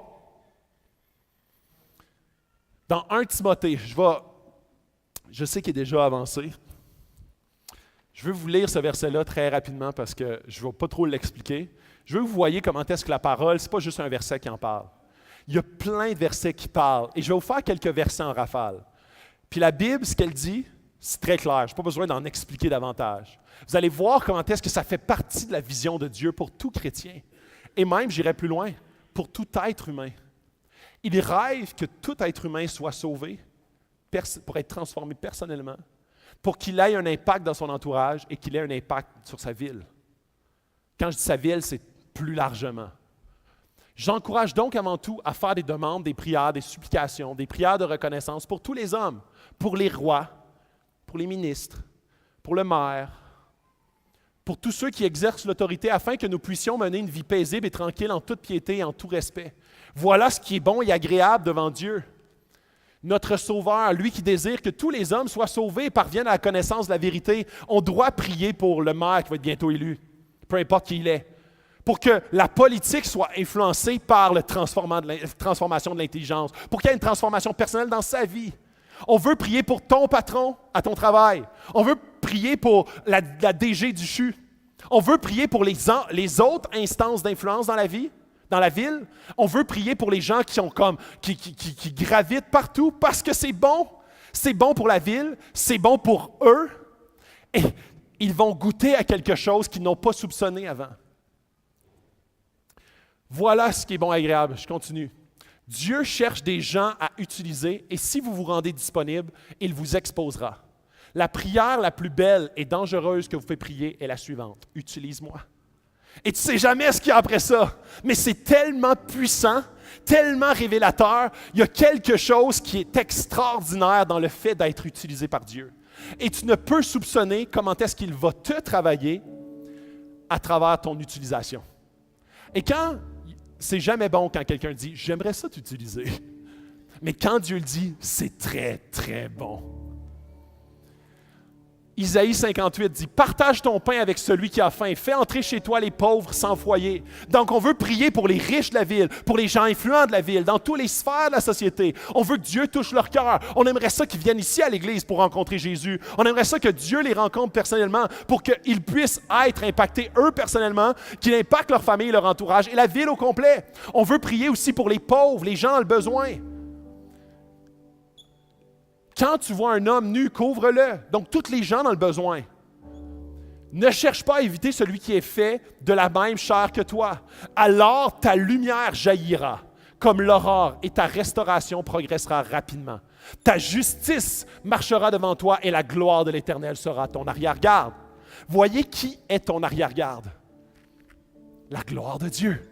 Dans 1 Timothée, je sais qu'il est déjà avancé. Je veux vous lire ce verset-là très rapidement parce que je ne vais pas trop l'expliquer. Je veux que vous voyez comment est-ce que la parole, ce n'est pas juste un verset qui en parle. Il y a plein de versets qui parlent. Et je vais vous faire quelques versets en rafale. Puis la Bible, ce qu'elle dit, c'est très clair. Je n'ai pas besoin d'en expliquer davantage. Vous allez voir comment est-ce que ça fait partie de la vision de Dieu pour tout chrétien. Et même, j'irai plus loin, pour tout être humain. Il rêve que tout être humain soit sauvé pour être transformé personnellement, pour qu'il ait un impact dans son entourage et qu'il ait un impact sur sa ville. Quand je dis sa ville, c'est plus largement. J'encourage donc avant tout à faire des demandes, des prières, des supplications, des prières de reconnaissance pour tous les hommes, pour les rois, pour les ministres, pour le maire, pour tous ceux qui exercent l'autorité, afin que nous puissions mener une vie paisible et tranquille en toute piété et en tout respect. Voilà ce qui est bon et agréable devant Dieu. Notre Sauveur, lui qui désire que tous les hommes soient sauvés et parviennent à la connaissance de la vérité, on doit prier pour le maire qui va être bientôt élu, peu importe qui il est, pour que la politique soit influencée par la transformation de l'intelligence, pour qu'il y ait une transformation personnelle dans sa vie. On veut prier pour ton patron à ton travail. On veut prier pour la DG du CHU. On veut prier pour les autres instances d'influence dans la vie, dans la ville. On veut prier pour les gens qui gravitent partout parce que c'est bon. C'est bon pour la ville, c'est bon pour eux. Et ils vont goûter à quelque chose qu'ils n'ont pas soupçonné avant. Voilà ce qui est bon et agréable. Je continue. Dieu cherche des gens à utiliser et si vous vous rendez disponible, il vous exposera. La prière la plus belle et dangereuse que vous pouvez prier est la suivante. Utilise-moi. Et tu ne sais jamais ce qu'il y a après ça, mais c'est tellement puissant, tellement révélateur. Il y a quelque chose qui est extraordinaire dans le fait d'être utilisé par Dieu. Et tu ne peux soupçonner comment est-ce qu'il va te travailler à travers ton utilisation. Et c'est jamais bon quand quelqu'un dit « j'aimerais ça t'utiliser ». Mais quand Dieu le dit, c'est très, très bon. Isaïe 58 dit « Partage ton pain avec celui qui a faim, fais entrer chez toi les pauvres sans foyer ». Donc, on veut prier pour les riches de la ville, pour les gens influents de la ville, dans toutes les sphères de la société. On veut que Dieu touche leur cœur. On aimerait ça qu'ils viennent ici à l'Église pour rencontrer Jésus. On aimerait ça que Dieu les rencontre personnellement pour qu'ils puissent être impactés eux personnellement, qu'ils impactent leur famille, leur entourage et la ville au complet. On veut prier aussi pour les pauvres, les gens ont le besoin. Quand tu vois un homme nu, couvre-le. Donc, tous les gens dans le besoin. Ne cherche pas à éviter celui qui est fait de la même chair que toi. Alors, ta lumière jaillira comme l'aurore et ta restauration progressera rapidement. Ta justice marchera devant toi et la gloire de l'Éternel sera ton arrière-garde. Voyez qui est ton arrière-garde? La gloire de Dieu.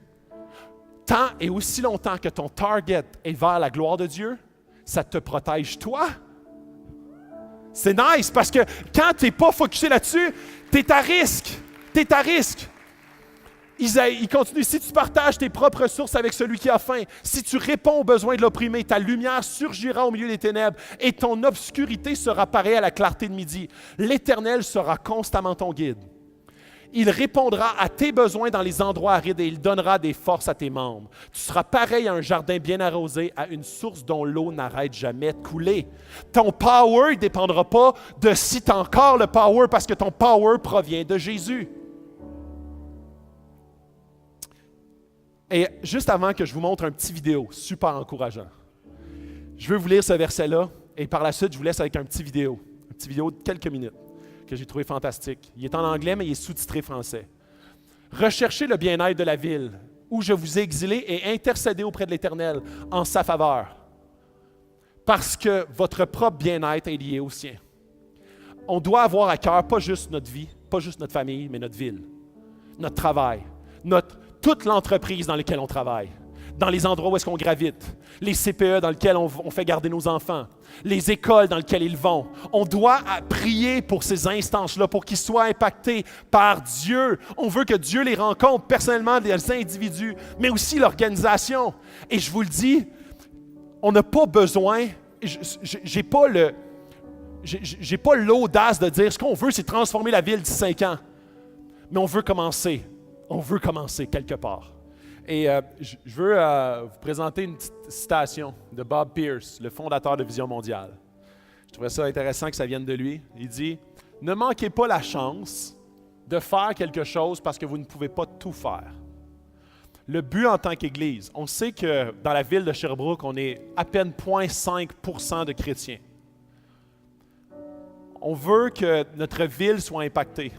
Tant et aussi longtemps que ton target est vers la gloire de Dieu, ça te protège toi. C'est nice parce que quand tu n'es pas focusé là-dessus, tu es à risque. Tu es à risque. Il continue, si tu partages tes propres sources avec celui qui a faim, si tu réponds aux besoins de l'opprimé, ta lumière surgira au milieu des ténèbres et ton obscurité sera pareille à la clarté de midi. L'Éternel sera constamment ton guide. Il répondra à tes besoins dans les endroits arides et il donnera des forces à tes membres. Tu seras pareil à un jardin bien arrosé, à une source dont l'eau n'arrête jamais de couler. Ton power ne dépendra pas de si tu as encore le power parce que ton power provient de Jésus. Et juste avant que je vous montre un petit vidéo super encourageant, je veux vous lire ce verset-là et par la suite, je vous laisse avec un petit vidéo de quelques minutes que j'ai trouvé fantastique. Il est en anglais, mais il est sous-titré français. « Recherchez le bien-être de la ville, où je vous ai exilé et intercédé auprès de l'Éternel en sa faveur, parce que votre propre bien-être est lié au sien. » On doit avoir à cœur pas juste notre vie, pas juste notre famille, mais notre ville, notre travail, toute l'entreprise dans laquelle on travaille, dans les endroits où est-ce qu'on gravite, les CPE dans lesquels on fait garder nos enfants, les écoles dans lesquelles ils vont. On doit prier pour ces instances-là, pour qu'ils soient impactés par Dieu. On veut que Dieu les rencontre personnellement, les individus, mais aussi l'organisation. Et je vous le dis, on n'a pas besoin, j'ai pas l'audace de dire ce qu'on veut, c'est transformer la ville d'ici 5 ans. Mais on veut commencer. On veut commencer quelque part. Et je veux vous présenter une petite citation de Bob Pierce, le fondateur de Vision Mondiale. Je trouvais ça intéressant que ça vienne de lui. Il dit « Ne manquez pas la chance de faire quelque chose parce que vous ne pouvez pas tout faire. » Le but en tant qu'Église, on sait que dans la ville de Sherbrooke, on est à peine 0,5% de chrétiens. On veut que notre ville soit impactée.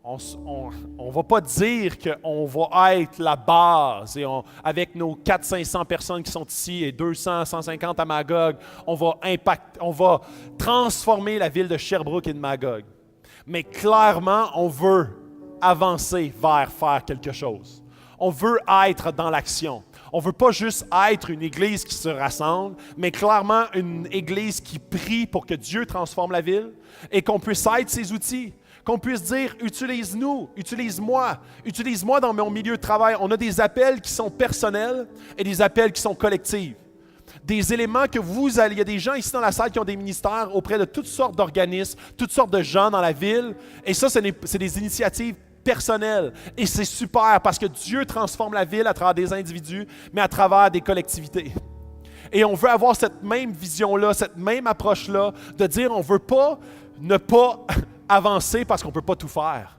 On ne va pas dire qu'on va être la base et avec nos 400-500 personnes qui sont ici et 200-150 à Magog, on va transformer la ville de Sherbrooke et de Magog. Mais clairement, on veut avancer vers faire quelque chose. On veut être dans l'action. On ne veut pas juste être une église qui se rassemble, mais clairement une église qui prie pour que Dieu transforme la ville et qu'on puisse être ses outils. Qu'on puisse dire, utilise-nous, utilise-moi dans mon milieu de travail. On a des appels qui sont personnels et des appels qui sont collectifs. Des éléments que il y a des gens ici dans la salle qui ont des ministères auprès de toutes sortes d'organismes, toutes sortes de gens dans la ville. Et ça, c'est des initiatives personnelles. Et c'est super parce que Dieu transforme la ville à travers des individus, mais à travers des collectivités. Et on veut avoir cette même vision-là, cette même approche-là, de dire on ne veut pas ne pas avancer parce qu'on ne peut pas tout faire.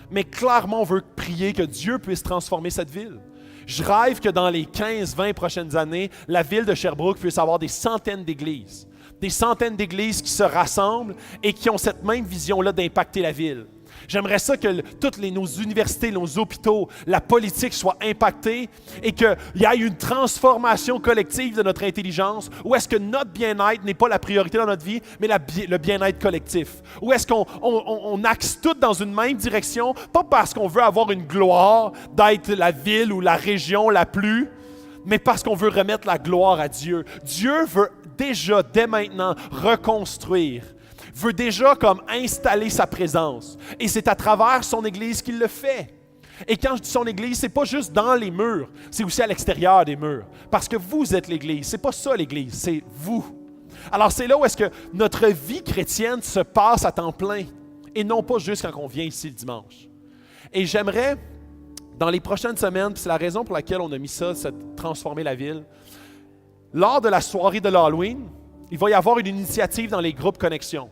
Mais clairement, on veut prier que Dieu puisse transformer cette ville. Je rêve que dans les 15-20 prochaines années, la ville de Sherbrooke puisse avoir des centaines d'églises. Des centaines d'églises qui se rassemblent et qui ont cette même vision-là d'impacter la ville. J'aimerais ça que toutes nos universités, nos hôpitaux, la politique soient impactés et qu'il y ait une transformation collective de notre intelligence. Où est-ce que notre bien-être n'est pas la priorité dans notre vie, mais le bien-être collectif? Où est-ce qu'on axe tout dans une même direction, pas parce qu'on veut avoir une gloire d'être la ville ou la région la plus, mais parce qu'on veut remettre la gloire à Dieu. Dieu veut déjà, dès maintenant, reconstruire, veut déjà comme installer sa présence. Et c'est à travers son Église qu'il le fait. Et quand je dis son Église, c'est pas juste dans les murs, c'est aussi à l'extérieur des murs. Parce que vous êtes l'Église. C'est pas ça l'Église, c'est vous. Alors c'est là où est-ce que notre vie chrétienne se passe à temps plein. Et non pas juste quand on vient ici le dimanche. Et j'aimerais, dans les prochaines semaines, puis c'est la raison pour laquelle on a mis ça, c'est transformer la ville, lors de la soirée de l'Halloween, il va y avoir une initiative dans les groupes Connexion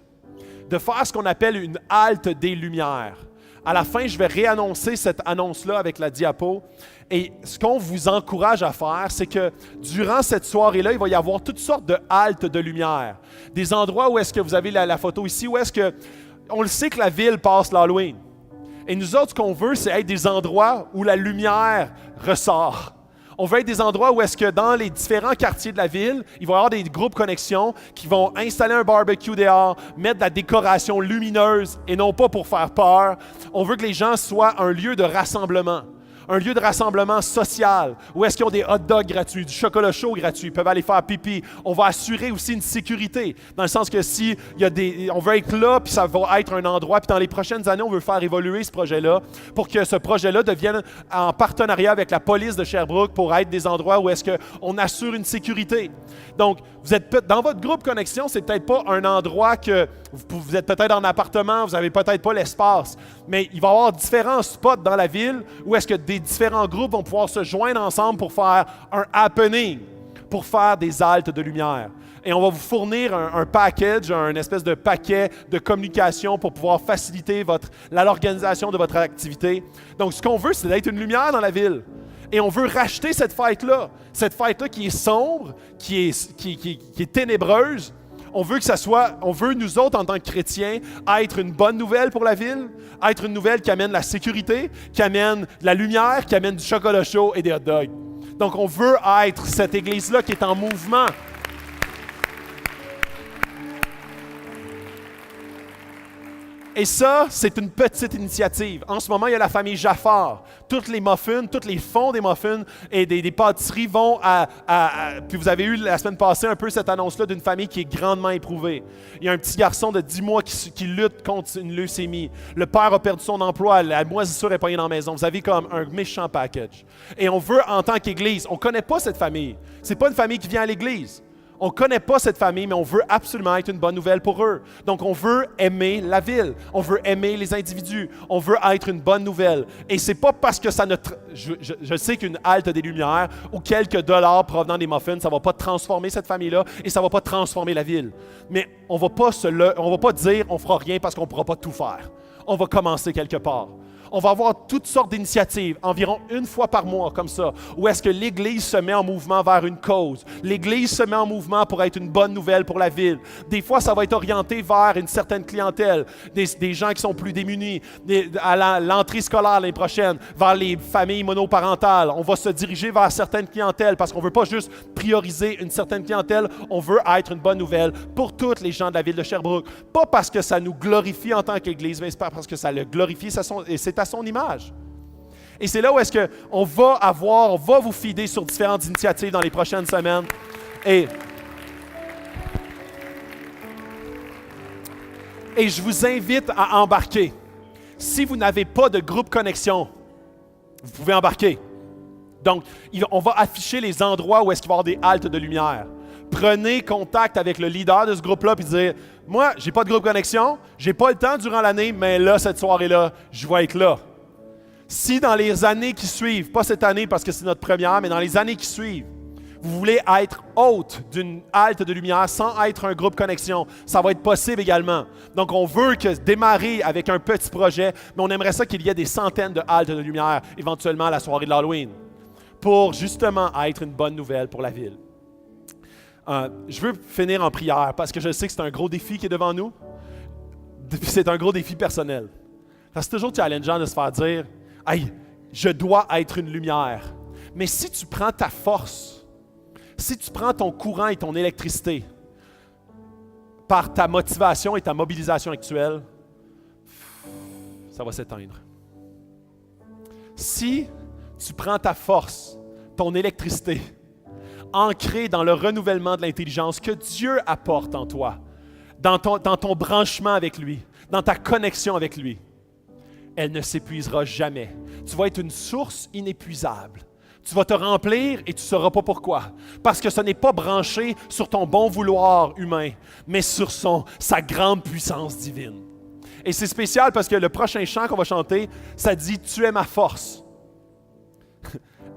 de faire ce qu'on appelle une halte des lumières. À la fin, je vais réannoncer cette annonce-là avec la diapo. Et ce qu'on vous encourage à faire, c'est que durant cette soirée-là, il va y avoir toutes sortes de haltes de lumière. Des endroits où est-ce que vous avez la photo ici, où est-ce que on le sait que la ville passe l'Halloween. Et nous autres, ce qu'on veut, c'est être des endroits où la lumière ressort. On veut être des endroits où est-ce que dans les différents quartiers de la ville, il va y avoir des groupes connexion qui vont installer un barbecue dehors, mettre de la décoration lumineuse et non pas pour faire peur. On veut que les gens soient un lieu de rassemblement. Un lieu de rassemblement social, où est-ce qu'ils ont des hot dogs gratuits, du chocolat chaud gratuit, ils peuvent aller faire pipi. On va assurer aussi une sécurité, dans le sens que si on veut être là, puis ça va être un endroit, puis dans les prochaines années, on veut faire évoluer ce projet-là, pour que ce projet-là devienne en partenariat avec la police de Sherbrooke pour être des endroits où est-ce qu'on assure une sécurité. Donc, vous êtes dans votre groupe Connexion, c'est peut-être pas un endroit que vous êtes peut-être en appartement, vous n'avez peut-être pas l'espace, mais il va y avoir différents spots dans la ville où est-ce que des différents groupes vont pouvoir se joindre ensemble pour faire un happening, pour faire des haltes de lumière. Et on va vous fournir un package, un espèce de paquet de communication pour pouvoir faciliter l'organisation de votre activité. Donc, ce qu'on veut, c'est d'être une lumière dans la ville. Et on veut racheter cette fête-là qui est sombre, qui est ténébreuse. On veut nous autres, en tant que chrétiens, être une bonne nouvelle pour la ville, être une nouvelle qui amène la sécurité, qui amène de la lumière, qui amène du chocolat chaud et des hot dogs. Donc, on veut être cette Église-là qui est en mouvement. Et ça, c'est une petite initiative. En ce moment, il y a la famille Jaffar. Toutes les muffins, tous les fonds des muffins et des pâtisseries vont puis vous avez eu la semaine passée un peu cette annonce-là d'une famille qui est grandement éprouvée. Il y a un petit garçon de 10 mois qui lutte contre une leucémie. Le père a perdu son emploi, la moisissure est poignée dans la maison. Vous avez comme un méchant package. Et on veut, en tant qu'Église, on ne connaît pas cette famille. Ce n'est pas une famille qui vient à l'Église. On ne connaît pas cette famille, mais on veut absolument être une bonne nouvelle pour eux. Donc, on veut aimer la ville. On veut aimer les individus. On veut être une bonne nouvelle. Et c'est pas parce que ça ne... Je sais qu'une halte des Lumières ou quelques dollars provenant des muffins, ça ne va pas transformer cette famille-là et ça ne va pas transformer la ville. Mais on ne va pas dire on ne fera rien parce qu'on ne pourra pas tout faire. On va commencer quelque part. On va avoir toutes sortes d'initiatives, environ une fois par mois, comme ça, où est-ce que l'Église se met en mouvement vers une cause. L'Église se met en mouvement pour être une bonne nouvelle pour la ville. Des fois, ça va être orienté vers une certaine clientèle, des gens qui sont plus démunis, à l'entrée scolaire l'année prochaine, vers les familles monoparentales. On va se diriger vers certaines clientèles parce qu'on ne veut pas juste prioriser une certaine clientèle, on veut être une bonne nouvelle pour tous les gens de la ville de Sherbrooke. Pas parce que ça nous glorifie en tant qu'Église, mais parce que ça le glorifie et c'est à son image. Et c'est là où est-ce qu'on va vous feeder sur différentes initiatives dans les prochaines semaines. Et je vous invite à embarquer. Si vous n'avez pas de groupe connexion, vous pouvez embarquer. Donc, on va afficher les endroits où est-ce qu'il va y avoir des haltes de lumière. Prenez contact avec le leader de ce groupe-là et dire « Moi, j'ai pas de groupe connexion, j'ai pas le temps durant l'année, mais là, cette soirée-là, je vais être là. » Si dans les années qui suivent, pas cette année parce que c'est notre première, mais dans les années qui suivent, vous voulez être hôte d'une halte de lumière sans être un groupe connexion, ça va être possible également. Donc, on veut démarrer avec un petit projet, mais on aimerait ça qu'il y ait des centaines de haltes de lumière éventuellement à la soirée de l'Halloween pour justement être une bonne nouvelle pour la ville. Je veux finir en prière parce que je sais que c'est un gros défi qui est devant nous. C'est un gros défi personnel. C'est toujours challengeant de se faire dire « Hey, je dois être une lumière. » Mais si tu prends ta force, si tu prends ton courant et ton électricité par ta motivation et ta mobilisation actuelle, ça va s'éteindre. Si tu prends ta force, ton électricité, ancrée dans le renouvellement de l'intelligence que Dieu apporte en toi, dans ton branchement avec lui, dans ta connexion avec lui, elle ne s'épuisera jamais. Tu vas être une source inépuisable. Tu vas te remplir et tu ne sauras pas pourquoi. Parce que ce n'est pas branché sur ton bon vouloir humain, mais sur sa grande puissance divine. Et c'est spécial parce que le prochain chant qu'on va chanter, ça dit « Tu es ma force ».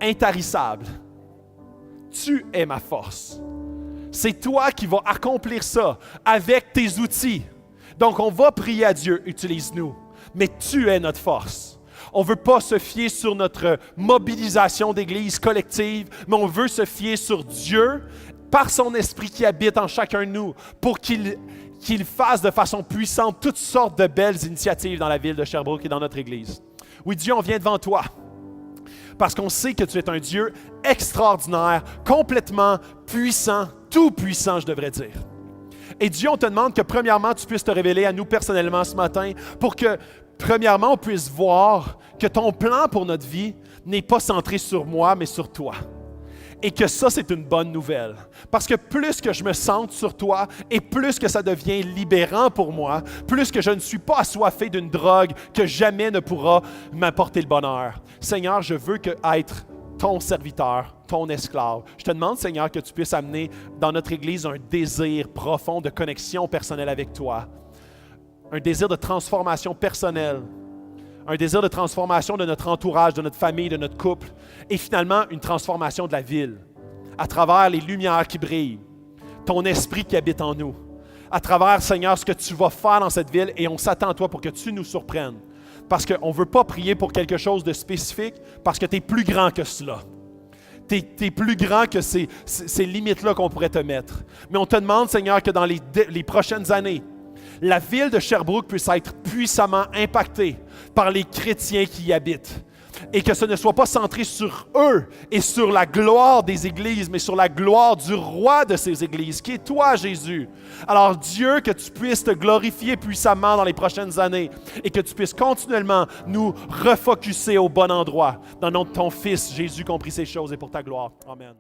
Intarissable. Tu es ma force. C'est toi qui vas accomplir ça avec tes outils. Donc, on va prier à Dieu, utilise-nous. Mais tu es notre force. On ne veut pas se fier sur notre mobilisation d'église collective, mais on veut se fier sur Dieu par son esprit qui habite en chacun de nous pour qu'il fasse de façon puissante toutes sortes de belles initiatives dans la ville de Sherbrooke et dans notre église. Oui, Dieu, on vient devant toi parce qu'on sait que tu es un Dieu extraordinaire, complètement puissant, tout puissant, je devrais dire. Et Dieu, on te demande que premièrement, tu puisses te révéler à nous personnellement ce matin pour que premièrement, on puisse voir que ton plan pour notre vie n'est pas centré sur moi, mais sur toi. Et que ça, c'est une bonne nouvelle. Parce que plus que je me centre sur toi et plus que ça devient libérant pour moi, plus que je ne suis pas assoiffé d'une drogue que jamais ne pourra m'apporter le bonheur. Seigneur, je veux être ton serviteur, ton esclave. Je te demande, Seigneur, que tu puisses amener dans notre Église un désir profond de connexion personnelle avec toi. Un désir de transformation personnelle, un désir de transformation de notre entourage, de notre famille, de notre couple, et finalement une transformation de la ville, à travers les lumières qui brillent, ton esprit qui habite en nous, à travers, Seigneur, ce que tu vas faire dans cette ville, et on s'attend à toi pour que tu nous surprennes, parce qu'on ne veut pas prier pour quelque chose de spécifique, parce que tu es plus grand que cela. Tu es plus grand que ces limites-là qu'on pourrait te mettre. Mais on te demande, Seigneur, que dans les prochaines années, la ville de Sherbrooke puisse être puissamment impactée par les chrétiens qui y habitent. Et que ce ne soit pas centré sur eux et sur la gloire des églises, mais sur la gloire du roi de ces églises, qui est toi, Jésus. Alors Dieu, que tu puisses te glorifier puissamment dans les prochaines années et que tu puisses continuellement nous refocuser au bon endroit. Dans le nom de ton Fils, Jésus, compris ces choses et pour ta gloire. Amen.